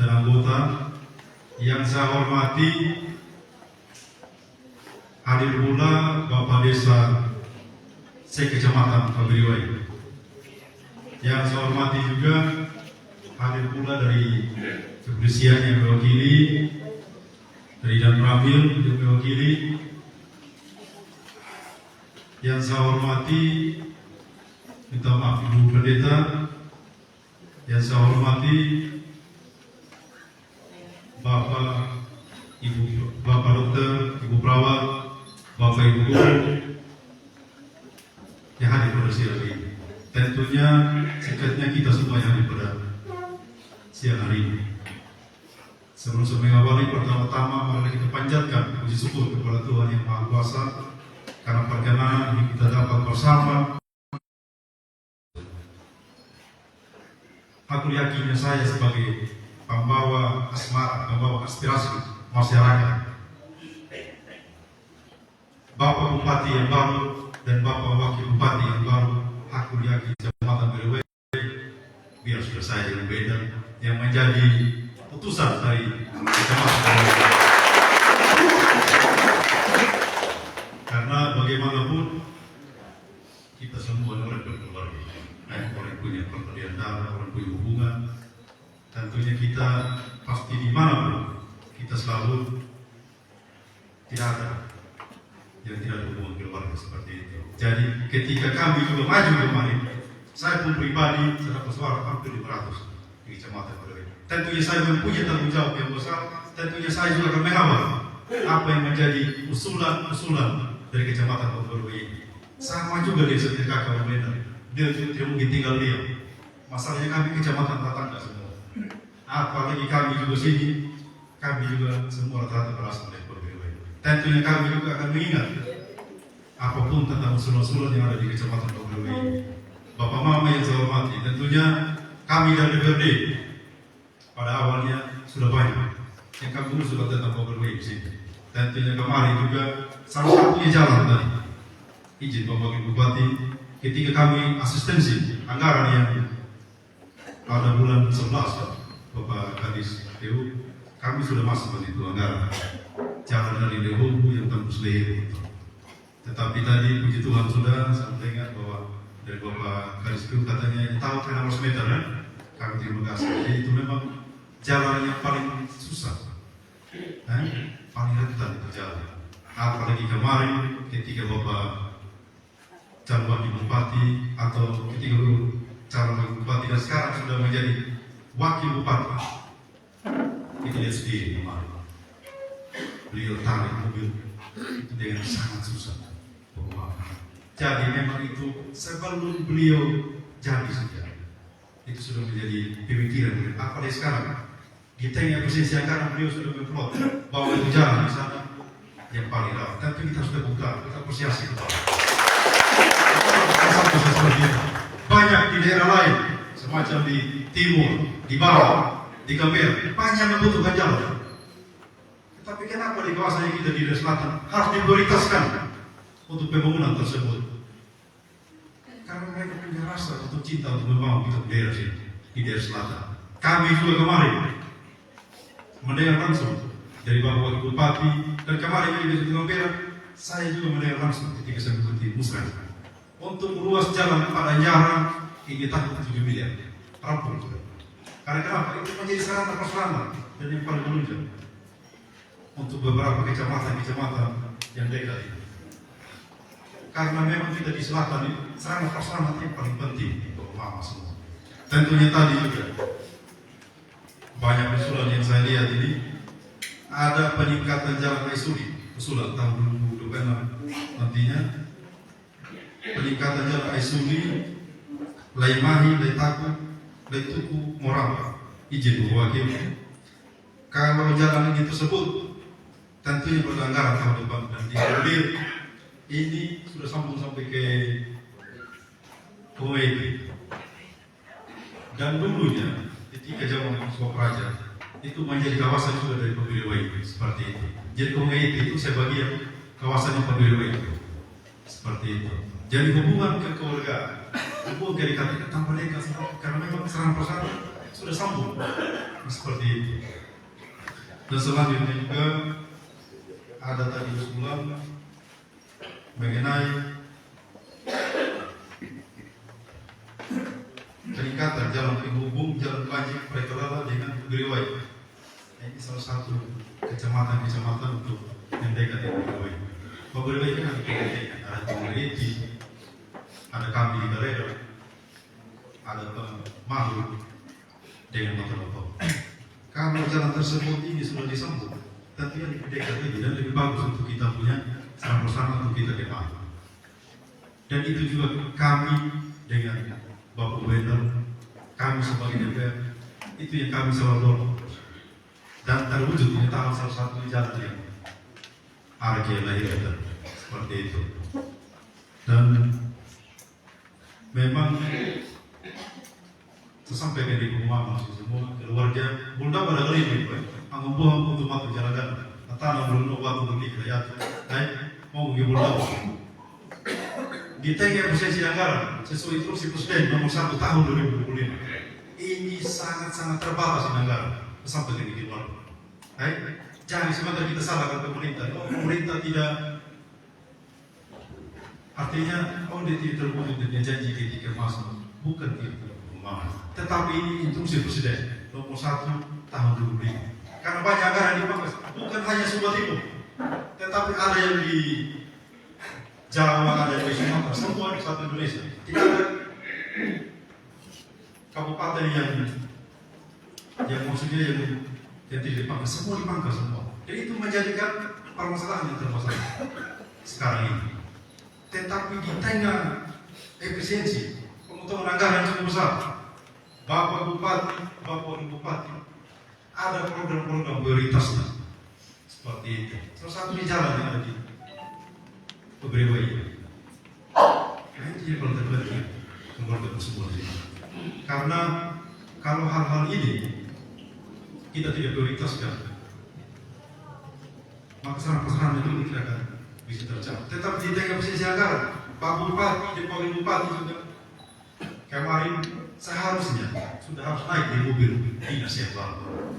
dan anggota, yang saya hormati hadir pula Bapak Desa Sekecamatan Pageriwai. Yang saya hormati juga hadir pula dari kepolisian yang mewakili, dari Dan Ramil yang mewakili. Yang saya hormati, minta maaf Ibu Pendeta. Yang saya hormati Bapak Dokter, Ibu Perawat, Bapak Ibu Guru yang hadir pada siang hari ini. Tentunya sikatnya kita semua yang hadir pada siang hari ini. Sebelum saya mengawali, pertama-tama mari kita panjatkan puji syukur kepada Tuhan Yang Maha Kuasa karena perkenan ini kita dapat bersama. Aku yakinnya saya sebagai pembawa asmara, pembawa aspirasi masyarakat, Bapak Bupati yang baru dan Bapak Wakil Bupati yang baru, aku yakin Kecamatan Beriwai biar sudah saya yang beda yang menjadi putusan dari Kecamatan Beriwai. Karena bagaimanapun kita semua orang berkeluarga, orang punya pertalian darah, orang punya hubungan. Tentunya kita pasti dimanapun kita selalu tidak ada yang tidak ada hubungan keluarga seperti itu. Jadi ketika kami juga maju kemarin, saya pun pribadi saya dapat suara hampir 500 di Kecamatan Beriwai. Tentunya saya mempunyai tanggung jawab yang besar. Tentunya saya juga akan mengawal apa yang menjadi usulan-usulan dari Kecamatan Beriwai ini. Sama juga dia seperti kakak Loboenda, dia tidak mungkin tinggal diam. Masalahnya kami Kecamatan tetangga semua. Apalagi kami juga sini, kami juga semua rata-rata berasal dari Beriwai. Tentunya kami juga akan mengingat apapun tentang usulan-usulan yang ada di Kecamatan Beriwai. Bapak Mama yang saya hormati, tentunya kami dari DPRD pada awalnya sudah banyak yang kami sudah tentang Beriwai di sini. Tentunya kemarin juga salah satunya jalan tadi. Izin Bapak Wakil Bupati, ketika kami asistensi anggaran yang pada bulan 11 Bapak Kadis TU, kami sudah masuk ke situ anggaran jalan dari Lehobu yang tembus leher itu. Tetapi tadi puji Tuhan sudah saya mendengar bahwa dari Bapak Kadis TU katanya tahu 600 meter ya. Kami terima kasih. Jadi itu memang jalan yang paling susah, paling rentan itu jalan. Apalagi kemarin ketika Bapak calon wakil bupati atau ketika calon wakil bupati dan sekarang sudah menjadi wakil bupati, kita lihat sendiri kemarin beliau tarik mobil itu dengan sangat susah. Jadi memang itu sebelum beliau jadi saja itu sudah menjadi pemikiran. Apalagi sekarang di tengah posisi anggaran beliau sudah memplot bahwa itu jalan di sana yang paling rawan. Tapi kita sudah buka, kita apresiasi betul. Banyak di daerah lain, semacam di timur, di bawah, di Gambir, banyak membutuhkan jalan. Tapi kenapa di kawasan kita di daerah selatan harus diprioritaskan untuk pembangunan tersebut? Karena mereka punya rasa untuk cinta untuk membangun kita di daerah sini, di daerah selatan. Kami juga kemarin mendengar langsung dari Bapak Wakil Bupati, dan kemarin di Desa Gambir, saya juga mendengar langsung ketika saya mengikuti musrah untuk meluas jalan pada Nyarang ini tahun 7 miliar rampung. Karena kenapa? Itu menjadi sarana prasarana dan yang paling menunjang untuk beberapa kecamatan yang dekat ini. Karena memang kita di selatan ini sarana prasarana yang paling penting untuk mama semua. Tentunya tadi juga banyak usulan yang saya lihat ini, ada peningkatan jalan Aisuri usulan tahun 2026 nantinya, peningkatan jalan Aisuri, Laimahi, Laitaku, Laituku, Morava, izin berwakil. Kalau jalan ini tersebut tentunya beranggaran tahun depan dan dialir ini sudah sambung sampai ke Kuwait. Dan dulunya ketika zaman Raja itu menjadi kawasan juga dari Pembiru seperti itu. Jadi Kuwait itu sebagian kawasan yang Pembiru seperti itu. Jadi hubungan kekeluargaan, hubungan kedekatan tanpa mereka karena memang serang persatuan sudah sambung seperti itu. Dan selanjutnya juga ada tadi usulan mengenai peningkatan jalan penghubung jalan Banjir Prekelala dengan Pegiriwai. Ini salah satu kecamatan untuk yang dekat dengan Pegiriwai. Pegiriwai kan ada PGT, ada Pegiriwai, ada kami di Galera, ada Mahu dengan motor-motor. Kalau jalan tersebut ini sudah disambung, tentunya lebih dekat lagi dan lebih bagus untuk kita punya sama-sama untuk kita depan. Dan itu juga kami dengan Bapak Gubernur, kami sebagai DPR, itu yang kami selalu dorong. Dan terwujud menyatakan salah satu jalan yang RG lahir seperti itu. Dan memang sesampai di rumah masih semua keluarga bunda pada kali ini, anggung buang untuk mati jalan tanah belum waktu untuk dikayat, mau pergi bunda. Di tengah posisi anggaran sesuai instruksi Presiden nomor 1 tahun 2025 ini sangat terbatas anggaran sampai di luar. Jangan sebentar kita salahkan pemerintah. Pemerintah tidak, artinya dia tidak terwujud dengan janji ketika masuk, bukan tidak terwujud. Tetapi ini instruksi Presiden nomor 1 tahun 2025. Karena banyak anggaran dipakai, bukan hanya Sumba Timur, tetapi ada yang di Jawa, ada yang di Sumatera, semua di satu Indonesia. Tidak ada kabupaten yang maksudnya yang tidak dipangkas, semua dipangkas semua. Jadi itu menjadikan permasalahan yang terbesar sekarang ini. Tetapi di tengah efisiensi penghitungan anggaran yang cukup besar, Bapak Bupati, Bapak Wakil Bupati, ada program-program prioritasnya seperti itu. Salah satu di jalan yang ada di Pegiriwai. Nah itu yang paling terpenting keluarga tersebut. Karena kalau hal-hal ini kita tidak prioritaskan, maka sarana itu tidak akan bisa tercapai. Tetapi di tengah posisi anggaran, Pak Bupati dan Wakil Bupati juga kemarin seharusnya sudah harus naik di mobil dinas yang baru.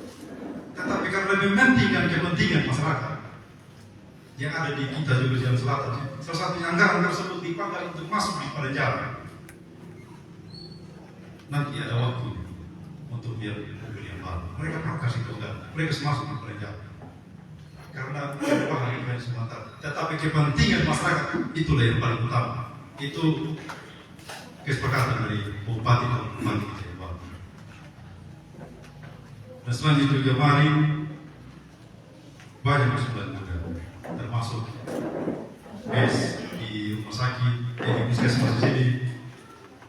Tetapi karena mementingkan kepentingan masyarakat yang ada di kita juga di Jalan Selatan, salah satu anggaran tersebut dipakai untuk masuk di pada jalan. Nanti ada waktu untuk biar mobil yang baru. Mereka pangkas itu enggak, mereka masuk di pada jalan. Karena perubahan itu hanya sementara. Tetapi kepentingan masyarakat itulah yang paling utama. Itu kesepakatan dari Bupati dan Bupati yang baru. Dan selanjutnya juga kemarin banyak masukan juga, termasuk di rumah sakit, di puskesmas di sini,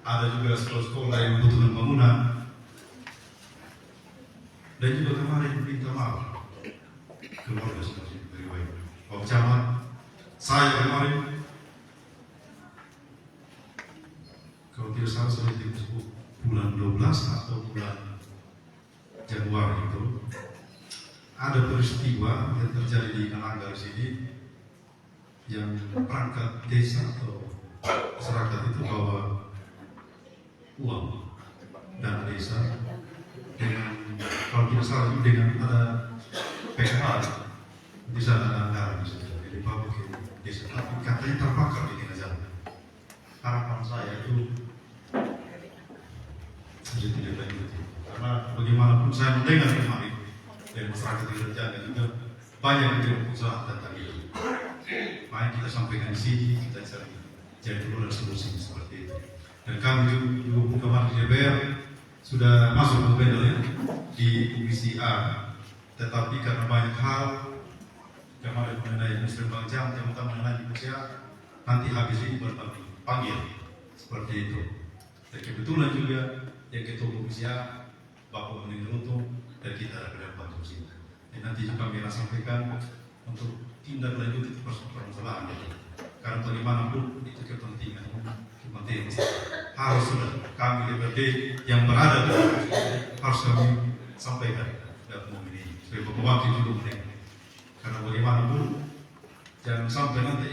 ada juga sekolah-sekolah yang membutuhkan bangunan. Dan juga kemarin minta maaf keluarga seperti dari Pak Camat, saya kemarin kalau tidak salah sudah disebut bulan 12 atau bulan Januari itu ada peristiwa yang terjadi di Ananggar sini yang perangkat desa atau masyarakat itu bawa uang dan desa dengan kalau tidak salah dengan ada PKH di sana ada anggaran jadi pakai desa tapi katanya terbakar di tengah jalan. Harapan saya itu saya tidak lanjuti karena bagaimanapun saya mendengar kemarin dari masyarakat yang terjaga juga banyak yang tidak berusaha tentang itu. Makanya kita sampaikan di sini kita cari keluar solusi seperti itu. Dan kami juga kemarin di DPR sudah masuk ke panel ya, di Komisi A, tetapi karena banyak hal kemarin mengenai Muslim Bang Jam, teman-teman mengenai Komisi A, nanti habis ini baru panggil seperti itu. Dan kebetulan juga yang ketua Komisi A, Bapak Meninggal Untung, dan kita ada pendapat di sini. Dan nanti juga kami akan sampaikan untuk tindak lanjut itu permasalahan itu. Karena bagaimanapun itu kepentingan harus sudah kami DPRD yang berada di harus kami sampaikan dalam momen ini supaya Bapak Wakil juga mendengar. Karena bagaimanapun jangan sampai nanti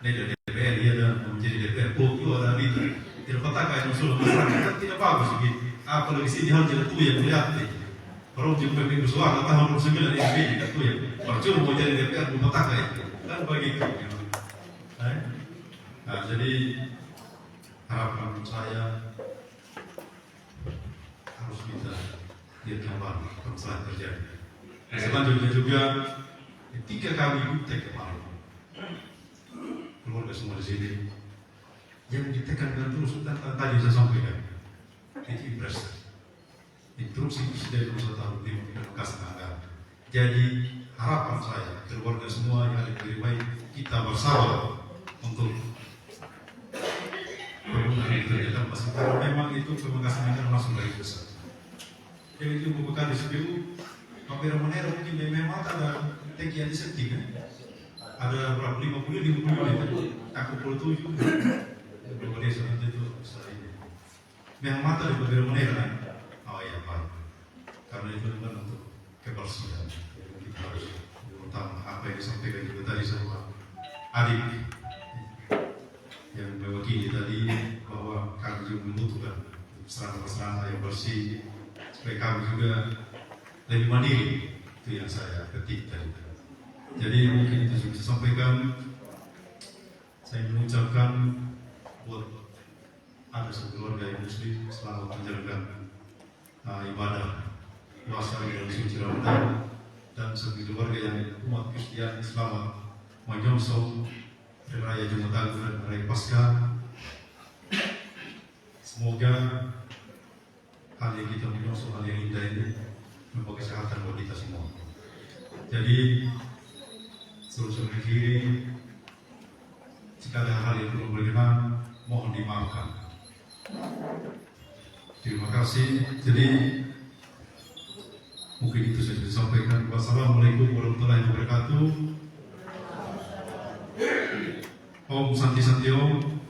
dari DPR dia ada menjadi DPR itu ada itu tidak petakan yang sudah masyarakat tidak bagus begitu. Apalagi sini harus jadi tuh yang melihat orang juga memiliki suara tahun 2009 SB tidak tuh yang percuma mau jadi DPR mau petakan itu kan begitu. Nah, jadi harapan saya harus kita lihat kembali permasalahan terjadi. Dan selanjutnya juga ketika kami ikut kemarin keluarga semua di sini yang ditekankan terus tadi saya sampaikan itu impres instruksi presiden nomor 1 tahun 2015 anggaran. Jadi harapan saya keluarga semua yang ada di Riwai kita bersama untuk ternyata masih kalau memang itu pemangkasannya langsung dari besar. Jadi itu bukan di SPU Pampira Monero mungkin memang ada teki yang disetting kan? Ada berapa 50 itu aku 47 beberapa desa itu besar ini. Memang mata di Pampira Monero kan? Oh iya Pak. Karena itu memang untuk kebersihan. Kita harus utama apa yang disampaikan juga tadi sama adik yang mewakili tadi bahwa kami juga membutuhkan serana yang bersih supaya kami juga lebih mandiri. Itu yang saya ketik tadi. Jadi mungkin itu bisa sampaikan. Saya mengucapkan buat ada sekeluarga yang muslim selamat menjalankan ibadah puasa yang suci Ramadan dan sekeluarga yang umat Kristiani selamat menyongsong Raya Jumat Agung dan Raya Paskah. Semoga hal yang kita menyongsong hal yang indah ini membawa kesehatan buat kita semua. Jadi seluruh kiri jika ada hal yang belum berkenan mohon dimaafkan. Terima kasih. Jadi mungkin itu saja disampaikan. Wassalamualaikum warahmatullahi wabarakatuh. Om Santi Santi Om.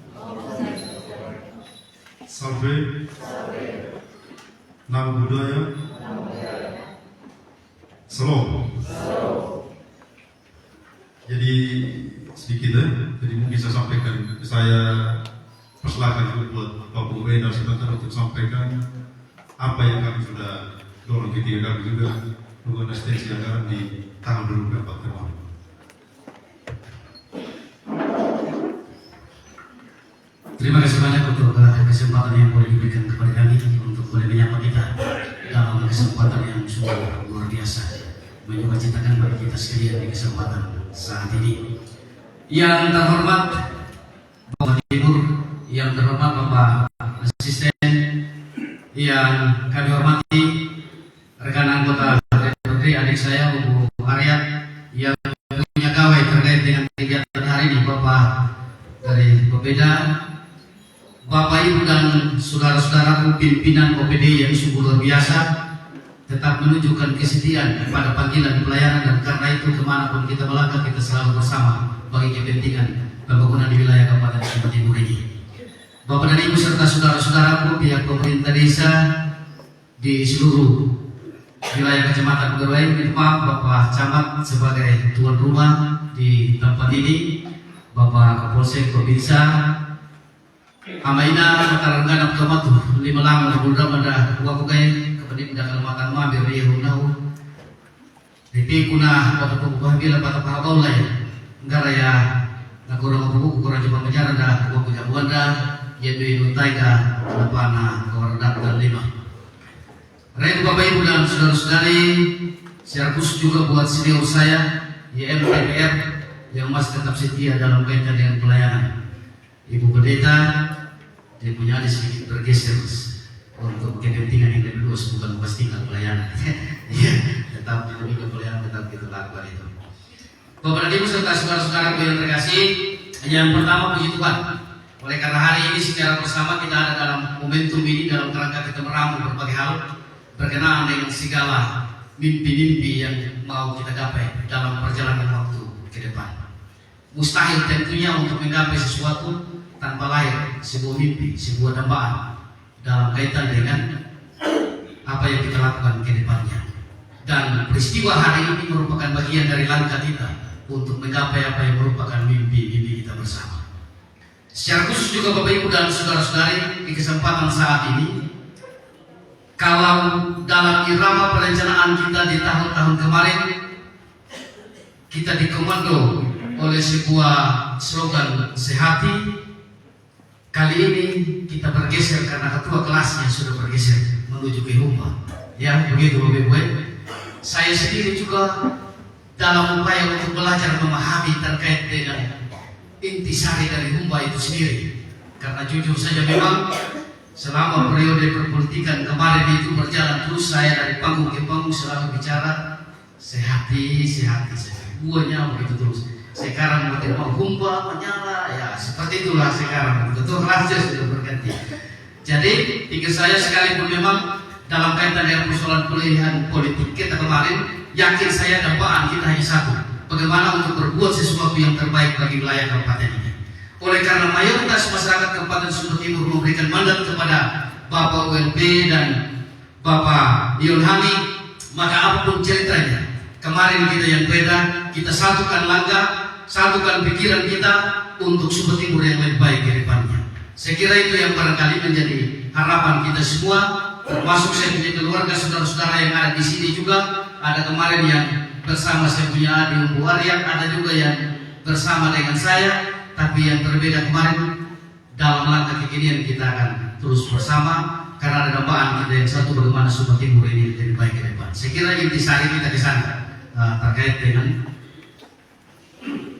Salve. Nama budaya. Salam. Jadi sedikit jadi mungkin saya sampaikan, saya persilakan juga buat Bapak Gubernur sebentar untuk sampaikan apa yang kami sudah dorong ketika kami juga melakukan asistensi anggaran di tanggal 24 kemarin. Terima kasih banyak untuk kesempatan yang boleh diberikan kepada kami untuk boleh menyapa kita dalam kesempatan yang sungguh luar biasa, menyukacitakan bagi kita sekalian di kesempatan saat ini. Yang terhormat Bapak Ibu, yang terhormat Bapak Asisten, yang kami hormati rekan anggota DPRD, adik saya Bu Arya yang punya gawai terkait dengan kegiatan hari ini, Bapak dari Bapeda, Bapak Ibu dan saudara-saudaraku pimpinan OPD yang sungguh luar biasa, tetap menunjukkan kesetiaan pada panggilan pelayanan, dan karena itu kemanapun kita melangkah kita selalu bersama bagi kepentingan pembangunan di wilayah Kabupaten Sumba Timur ini. Bapak dan Ibu serta saudara-saudaraku pihak pemerintah desa di seluruh wilayah Kecamatan Bugarwai, Bapak Camat sebagai tuan rumah di tempat ini, Bapak Kapolsek Provinsi, Amaina Mataranggana Kamatu, Lima Lama Bunda Manda Wakukai, Kepentingan Kelematan Mabir Yehunau, Diti Kuna Bapak Pembahbila Bapak Pahabaulai, Ngaraya Nakurang Buku Kurang Jepang Penjara dah Waku Jabuanda, Yedui Nutaiga, Lapana Kawardak dan Lima. Baik Bapak Ibu dan saudara-saudari, secara khusus juga buat senior saya YMPPR yang masih tetap setia dalam kaitan dengan pelayanan. Ibu Pendeta, dia punya ada sedikit bergeser untuk kepentingan yang lebih luas, bukan memastikan pelayanan. Ya, tetap lebih ke pelayanan, tetap kita lakukan itu. Bapak dan Ibu serta saudara-saudara yang terkasih, yang pertama puji Tuhan. Oleh karena hari ini secara bersama kita ada dalam momentum ini dalam kerangka kita meramu berbagai hal berkenaan dengan segala mimpi-mimpi yang mau kita gapai dalam perjalanan waktu ke depan. Mustahil tentunya untuk menggapai sesuatu tanpa lahir sebuah mimpi, sebuah dambaan dalam kaitan dengan apa yang kita lakukan ke depannya. Dan peristiwa hari ini merupakan bagian dari langkah kita untuk menggapai apa yang merupakan mimpi-mimpi kita bersama. Secara khusus juga Bapak Ibu dan saudara-saudari, di kesempatan saat ini, kalau dalam irama perencanaan kita di tahun-tahun kemarin, kita dikomando oleh sebuah slogan sehati. Kali ini kita bergeser karena ketua kelasnya sudah bergeser menuju ke Humba. Ya, begitu Bapak Ibu. Saya sendiri juga dalam upaya untuk belajar memahami terkait dengan intisari dari Humba itu sendiri. Karena jujur saja memang selama periode perpolitikan kemarin itu berjalan terus, saya dari panggung ke panggung selalu bicara sehati saja. Buahnya begitu terus. Sekarang mungkin mau Humba menyala, ya seperti itulah sekarang. Betul raja sudah berganti. Jadi pikir saya sekalipun memang dalam kaitan dengan persoalan pilihan politik kita kemarin, yakin saya dambaan kita hanya satu, bagaimana untuk berbuat sesuatu yang terbaik bagi wilayah kabupaten ini. Oleh karena mayoritas masyarakat Kabupaten Sumba Timur memberikan mandat kepada Bapak ULP dan Bapak Ion Hami, maka apapun ceritanya, kemarin kita yang beda, kita satukan langkah, satukan pikiran kita untuk Sumba Timur yang lebih baik ke depannya. Saya kira itu yang barangkali menjadi harapan kita semua, termasuk saya punya keluarga, saudara-saudara yang ada di sini juga. Ada kemarin yang bersama saya punya adik Umbu Arya, ada juga yang bersama dengan saya. Tapi yang berbeda kemarin, dalam langkah kekinian kita akan terus bersama karena ada dambaan kita yang satu, bagaimana Sumba Timur ini lebih baik ke depan. Saya kira intisari kita di sana terkait dengan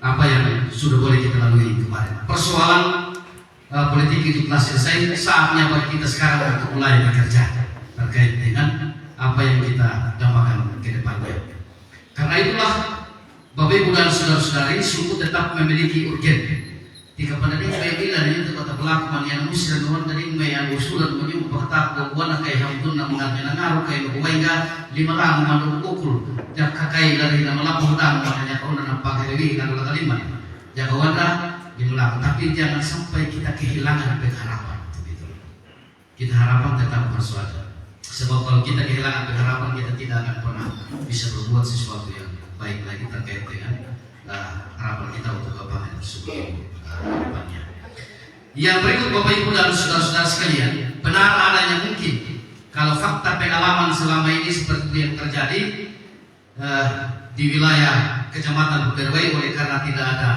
apa yang sudah boleh kita lalui kemarin. Persoalan politik itu telah selesai, saatnya bagi kita sekarang untuk mulai bekerja terkait dengan apa yang kita dambakan ke depannya. Karena itulah Bapak Ibu dan saudara-saudari, suku tetap memiliki urgen. Jika pada ini saya bilang ini tempat pelakuan yang musir dan dari yang usulan menyumpah tak buana kayak hamdun na mengatnya ngaruh kayak buainga 5 lang mandu ukul jak kakai dari nama lapor dan makanya kau nak pakai dewi dan kalima jak wanda dimulai. Tapi jangan sampai kita kehilangan pengharapan. Kita harapan tetap harus ada. Sebab kalau kita kehilangan pengharapan, kita tidak akan pernah bisa berbuat sesuatu yang baik lagi terkait dengan harapan kita untuk apa yang tersebut harapannya. Yang berikut Bapak Ibu dan saudara-saudara sekalian, benar adanya mungkin kalau fakta pengalaman selama ini seperti yang terjadi di wilayah Kecamatan Bugarwai, oleh karena tidak ada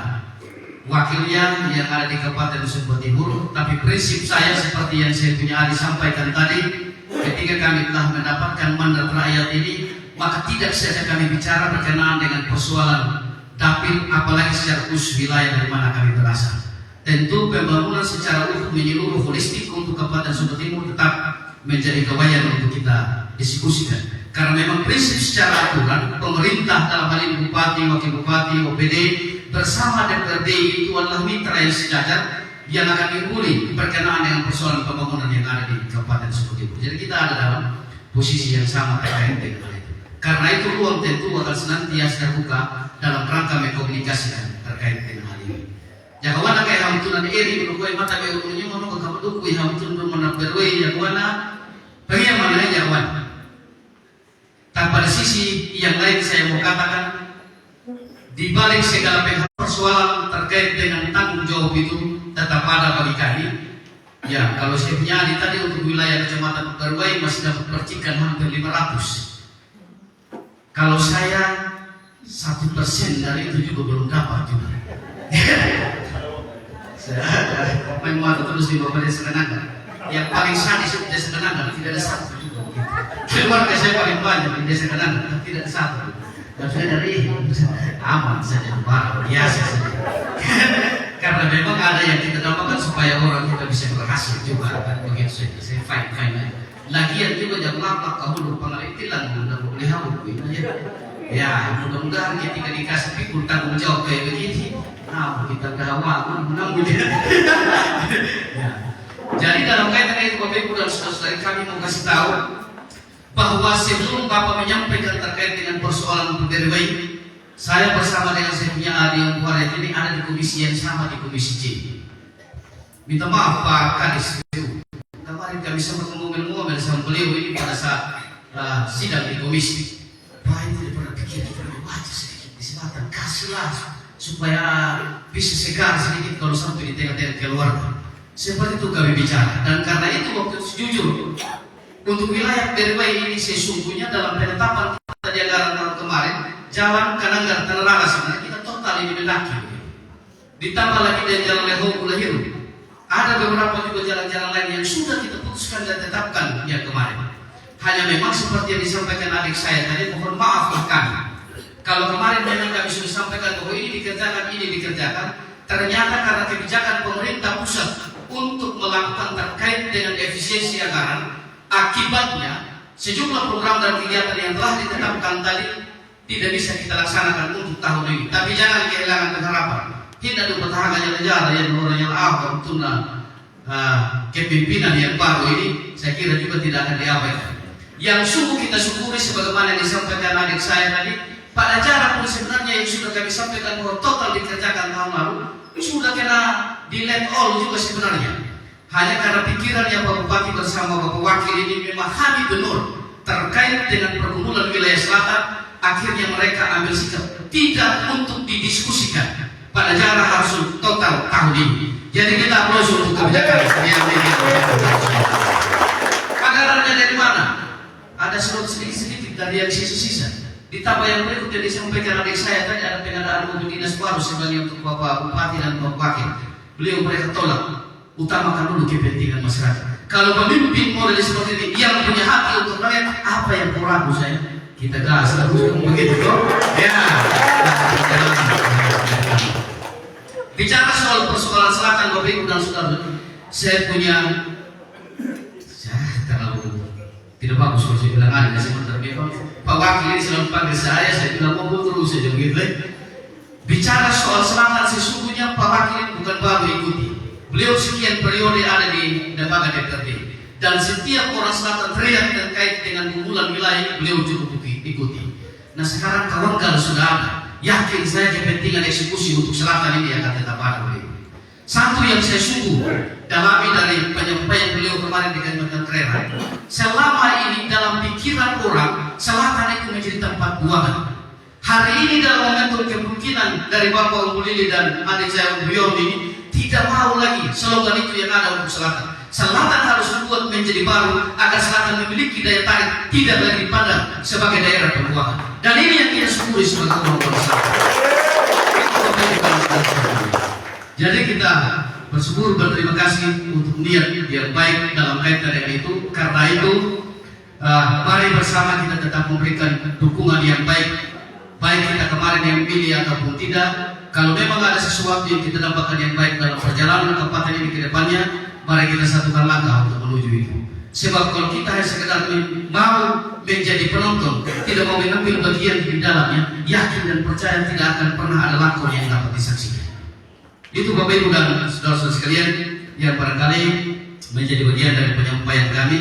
wakilnya yang ada di Kabupaten Sumba Timur. Tapi prinsip saya seperti yang saya punya adik sampaikan tadi, ketika kami telah mendapatkan mandat rakyat ini, maka tidak saja kami bicara berkenaan dengan persoalan dapil, apalagi secara khusus wilayah dari mana kami berasal. Tentu pembangunan secara utuh menyeluruh holistik untuk Kabupaten Sumba Timur tetap menjadi kewajiban untuk kita diskusikan. Karena memang prinsip secara aturan pemerintah dalam hal ini bupati, wakil bupati, OPD bersama DPRD itu adalah mitra yang sejajar yang akan diulik berkenaan dengan persoalan pembangunan yang ada di Kabupaten Sumba Timur. Jadi kita ada dalam posisi yang sama terkait dengan hal itu. Karena itu ruang tentu akan senantiasa terbuka dalam rangka mengkomunikasikan terkait dengan hal ini. Jakawana kaya hamtunan eri menunggu mata beulunya menunggu kamu hamtun bermenabberway jakawana bagaimana mengenai jakawana. Dan pada sisi yang lain saya mau katakan, di balik segala persoalan terkait dengan tanggung jawab itu tetap ada bagi kami. Ya, kalau saya punya adik tadi untuk wilayah Kecamatan Berwai masih dapat percikan hampir 500. Kalau saya 1% dari itu juga belum dapat juga. Saya memang terus di bawah desa Kenanga. Yang paling sadis di desa Kenanga tidak ada satu juga. Keluarga saya paling banyak di desa Kenanga tidak ada satu. Dan saya dari aman saja, biasa saja. Karena memang ada yang kita dapatkan supaya orang kita bisa berhasil juga kan begitu saja. Saya fine. Lagian juga jangan lapak kamu pengalitilan mudah boleh hamu aja. Ya mudah-mudahan ketika dikasih pikul tanggung jawab kayak begini, nah kita gawat menang gitu. Ya. Jadi dalam kaitan itu Bapak Ibu dan saudara-saudari kami mau kasih tahu bahwa sebelum Bapak menyampaikan terkait dengan persoalan pegawai, saya bersama dengan saya punya adik yang Buaret ini ada di komisi yang sama, di komisi C. Minta maaf Pak Kadis, kemarin kami sempat ngomel-ngomel sama beliau ini pada saat sidang di komisi. Pak itu pernah pikir kita baca sedikit di selatan, kasihlah supaya bisa segar sedikit kalau sampai di tengah-tengah keluarga. Seperti itu kami bicara, dan karena itu waktu itu jujur untuk wilayah Berwai ini sesungguhnya dalam penetapan kita di anggaran tahun kemarin, Jalan Kananggar Taneraga sebenarnya kita total ini mendaki. Ditambah lagi dari Jalan Leho Kulahir. Ada beberapa juga jalan-jalan lain yang sudah kita putuskan dan tetapkan yang kemarin. Hanya memang seperti yang disampaikan adik saya tadi, mohon maaf kami. Kalau kemarin memang kami sudah sampaikan bahwa ini dikerjakan, ternyata karena kebijakan pemerintah pusat untuk melakukan terkait dengan efisiensi anggaran, akibatnya sejumlah program dan kegiatan yang telah ditetapkan tadi tidak bisa kita laksanakan untuk tahun ini. Tapi jangan kehilangan pengharapan. Tidak ada pertahanan negara yang orang yang awam tuna kepimpinan yang baru ini, saya kira juga tidak akan diabaikan. Yang sungguh kita syukuri sebagaimana yang disampaikan adik saya tadi, pada jarak pun sebenarnya yang sudah kami sampaikan bahwa total dikerjakan tahun lalu sudah kena di let all juga sebenarnya. Hanya karena pikirannya Pak Bupati bersama Bapak Wakil ini memahami benar terkait dengan pergumulan wilayah selatan, akhirnya mereka ambil sikap tidak untuk didiskusikan. Pada jarak harus total tahun ini. Jadi kita aplaus untuk kebijakan yang ini. Anggarannya dari mana? Ada sedikit dari yang sisa-sisa. Ditambah yang berikut yang disampaikan adik saya tadi, ada pengadaan mobil dinas baru sebenarnya untuk Bapak Bupati dan Bapak Wakil. Beliau mereka tolak. Utamakan dulu kepentingan masyarakat. Kalau pemimpin model seperti ini yang punya hati untuk rakyat, apa yang kurang saya? Kita gas harus begitu toh? Ya. Bicara soal persoalan selatan Bapak Ibu dan Saudara, saya punya terlalu tidak bagus kalau saya bilang ada sebentar memang Pak Wakil ini selalu panggil saya bilang mau terus saja begitu. Bicara soal selatan sesungguhnya Pak Wakil ini bukan baru ikuti. Beliau sekian periode ada di lembaga DPRD dan setiap orang selatan teriak terkait dengan unggulan wilayah beliau cukup ikuti. Nah sekarang kawan kalau sudah ada, yakin saya kepentingan eksekusi untuk selatan ini akan tetap ada beliau. Satu yang saya sungguh dalami dari penyampaian beliau kemarin di Kalimantan Terakhir, selama ini dalam pikiran orang selatan itu menjadi tempat buangan. Hari ini dalam momentum kemungkinan dari Bapak Umbu Lili dan adik saya Umbu Yoni ini tidak mau lagi slogan itu yang ada untuk selatan. Selatan harus dibuat menjadi baru agar selatan memiliki daya tarik tidak lagi dipandang sebagai daerah pembuangan. Dan ini yang kita syukuri sebagai orang-orang selatan. Jadi kita bersyukur berterima kasih untuk niat yang baik dalam kaitan dengan itu. Karena itu mari bersama kita tetap memberikan dukungan yang baik kita kemarin yang pilih ataupun tidak. Kalau memang ada sesuatu yang kita dapatkan yang baik dalam perjalanan kabupaten ini ke depannya, mari kita satukan langkah untuk menuju itu. Sebab kalau kita hanya sekedar mau menjadi penonton, tidak mau mengambil bagian di dalamnya, yakin dan percaya tidak akan pernah ada lakon yang dapat disaksikan. Itu Bapak Ibu dan saudara-saudara sekalian yang barangkali menjadi bagian dari penyampaian kami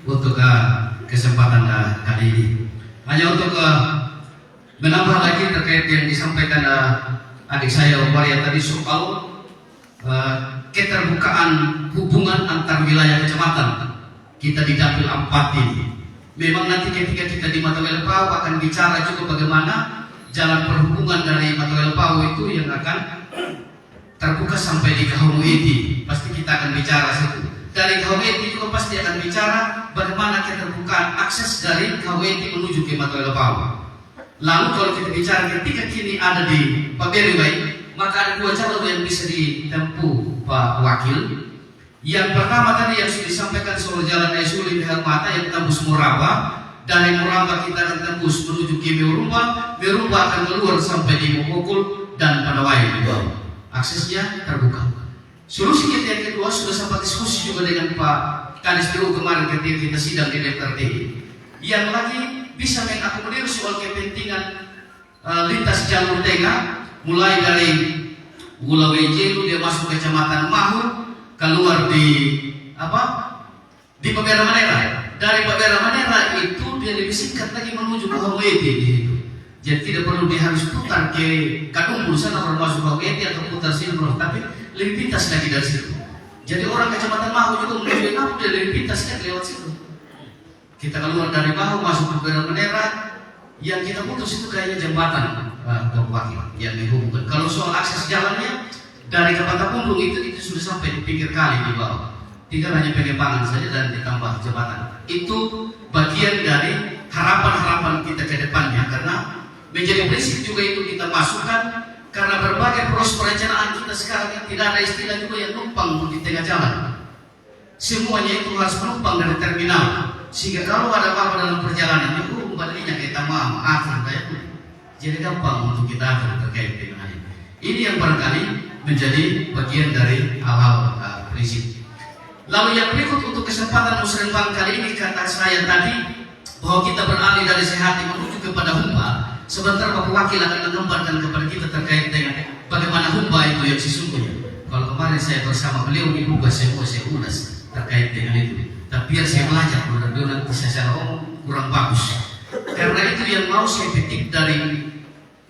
untuk kesempatan kali ini. Hanya untuk menambah lagi terkait yang disampaikan adik saya Maria tadi soal keterbukaan hubungan antar wilayah kecamatan. Kita di Dapil Ampati. Memang nanti ketika kita di Matawel Pau akan bicara juga bagaimana jalan perhubungan dari Matawel Pau itu yang akan terbuka sampai di Kahumeti. Pasti kita akan bicara situ. Dari Kahumeti juga pasti akan bicara bagaimana keterbukaan akses dari Kahumeti menuju ke Matawel Pau. Lalu kalau kita bicara ketika kini ada di Paberiwai, maka ada dua jalur yang bisa ditempuh Pak Wakil. Yang pertama tadi yang sudah disampaikan soal jalan Naisuli Mata yang tembus Muraba. Dari Muraba kita akan tembus menuju ke Merumba. Merumba akan keluar sampai di Mokokul dan Padawai. Aksesnya terbuka. Solusi kita yang kedua sudah sempat diskusi juga dengan Pak Kadis PU kemarin ketika kita sidang di DPRD. Yang lagi bisa mengakomodir soal kepentingan lintas jalur tengah, mulai dari Gula Wejelu dia masuk ke Kecamatan Mahur, keluar di Pabera Manera. Dari Pabera Manera itu dia lebih singkat lagi menuju ke Haweti di situ. Jadi tidak perlu dia harus putar ke Kadumbul sana baru masuk ke Haweti atau putar sini, tapi lebih pintas lagi dari situ. Jadi orang Kecamatan Mahur juga menuju Napu dia lebih pintas lagi lewat situ. Kita keluar dari Bahu masuk ke Pabera Manera, yang kita putus itu kayaknya jembatan Wakil yang menghubungkan. Kalau soal akses jalannya dari Kapata Pundung itu sudah sampai di pinggir kali di bawah. Tinggal hanya pengembangan saja dan ditambah jembatan. Itu bagian dari harapan-harapan kita ke depannya, karena menjadi prinsip juga itu kita masukkan karena berbagai proses perencanaan kita sekarang yang tidak ada istilah juga yang numpang di tengah jalan. Semuanya itu harus menumpang dari terminal. Sehingga kalau ada apa-apa dalam perjalanan itu kembalinya kita akhir kayak itu. Jadi gampang untuk kita atur terkait dengan ini. Ini yang barangkali menjadi bagian dari hal-hal prinsip. Lalu yang berikut untuk kesempatan musrenbang kali ini kata saya tadi bahwa kita beralih dari Sehati menuju kepada Humba. Sebentar Bapak Wakil akan menggambarkan kepada kita terkait dengan bagaimana Humba itu yang sesungguhnya. Kalau kemarin saya bersama beliau dibuka semua saya ulas terkait dengan itu. Tapi biar saya belajar, mudah-mudahan nanti saya kurang bagus. Karena itu yang mau saya petik dari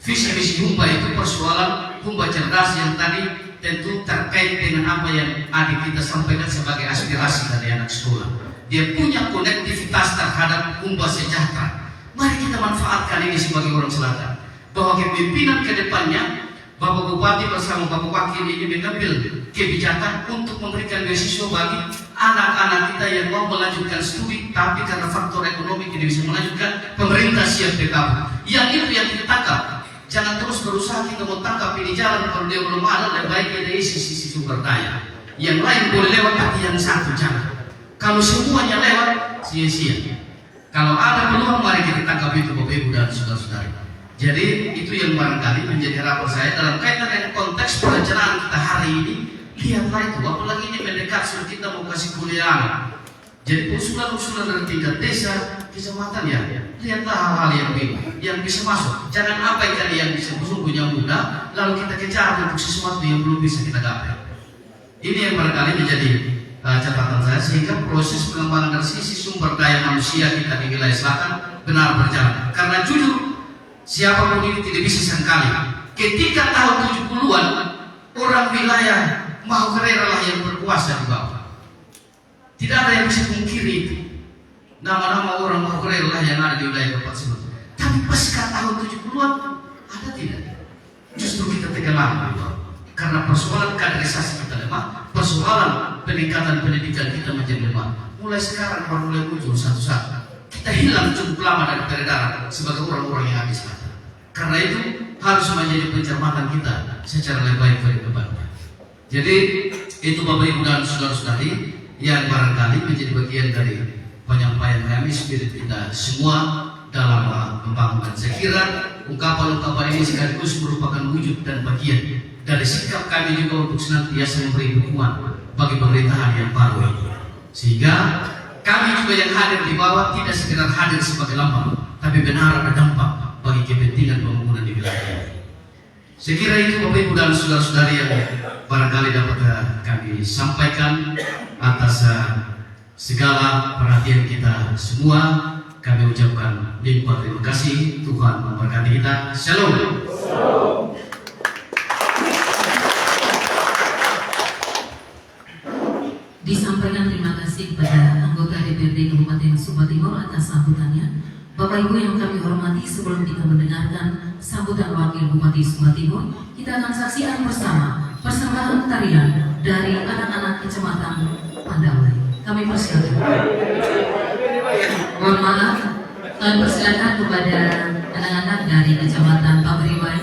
visi-visi Humba itu persoalan Humba cerdas yang tadi tentu terkait dengan apa yang adik kita sampaikan sebagai aspirasi dari anak sekolah. Dia punya konektivitas terhadap Humba sejahtera. Mari kita manfaatkan ini sebagai orang selatan. Bahwa kepemimpinan ke depannya Bapak Bupati bersama Bapak Wakil ini mengambil kebijakan untuk memberikan beasiswa bagi anak-anak kita yang mau melanjutkan studi, tapi karena faktor ekonomi tidak bisa melanjutkan, pemerintah siap backup. Yang itu yang kita tangkap. Jangan terus berusaha kita mau tangkap ini jalan kalau dia belum ada, dan baik dari sisi sumber daya. Yang lain boleh lewat, tapi yang satu jangan. Kalau semuanya lewat, sia-sia. Kalau ada peluang, mari kita tangkap itu Bapak Ibu dan saudara-saudari. Jadi itu yang barangkali menjadi harapan saya dalam kaitan dengan konteks perencanaan kita hari ini. Lihatlah itu, apalagi ini mendekat sudah kita mau kasih kuliah. Jadi usulan-usulan dari tingkat desa, kecamatan ya, lihatlah hal-hal yang bisa masuk. Jangan abaikan yang bisa sesungguhnya mudah, lalu kita kejar untuk sesuatu yang belum bisa kita gapai. Ini yang barangkali menjadi catatan saya, sehingga proses pengembangan dari sisi sumber daya manusia kita di wilayah selatan benar berjalan. Karena jujur, siapapun ini tidak bisa sekali. Ketika tahun 70-an, orang wilayah Mahukerera lah yang berkuasa di bawah. Tidak ada yang bisa mengkiri itu. Nama-nama orang Mahukerera lah yang ada di wilayah Kabupaten Sumut. Tapi pasca tahun 70-an, ada tidak? Justru kita tenggelam di bawah. Karena persoalan kaderisasi kita lemah, persoalan peningkatan pendidikan kita menjadi lemah. Mulai sekarang baru mulai muncul satu-satu. Kita hilang cukup lama dari peredaran sebagai orang-orang yang habis mata. Karena itu harus menjadi pencermatan kita secara lebih baik ke depannya. Jadi itu Bapak Ibu dan saudara-saudari yang barangkali menjadi bagian dari penyampaian kami, spirit kita semua dalam pembangunan. Saya kira ungkapan-ungkapan ini sekaligus merupakan wujud dan bagian dari sikap kami juga untuk senantiasa memberi dukungan bagi pemerintahan yang baru ini. Sehingga kami juga yang hadir di bawah tidak sekedar hadir sebagai lambang, tapi benar ada dampak bagi kepentingan pembangunan di wilayah ini. Saya kira itu Bapak Ibu dan saudara-saudari yang barangkali dapat kami sampaikan atas segala perhatian kita semua. Kami ucapkan limpah terima kasih. Tuhan memberkati kita. Shalom. Disampaikan terima kasih kepada anggota DPRD Kabupaten Sumba Timur atas sambutannya. Bapak Ibu yang kami hormati, sebelum kita mendengarkan sambutan Wakil Bupati Sumba Timur, kita akan saksikan bersama persembahan tarian dari anak-anak Kecamatan Pandawai. Kami persilakan. Mohon maaf, kami persilakan kepada anak-anak dari Kecamatan Paberiwai.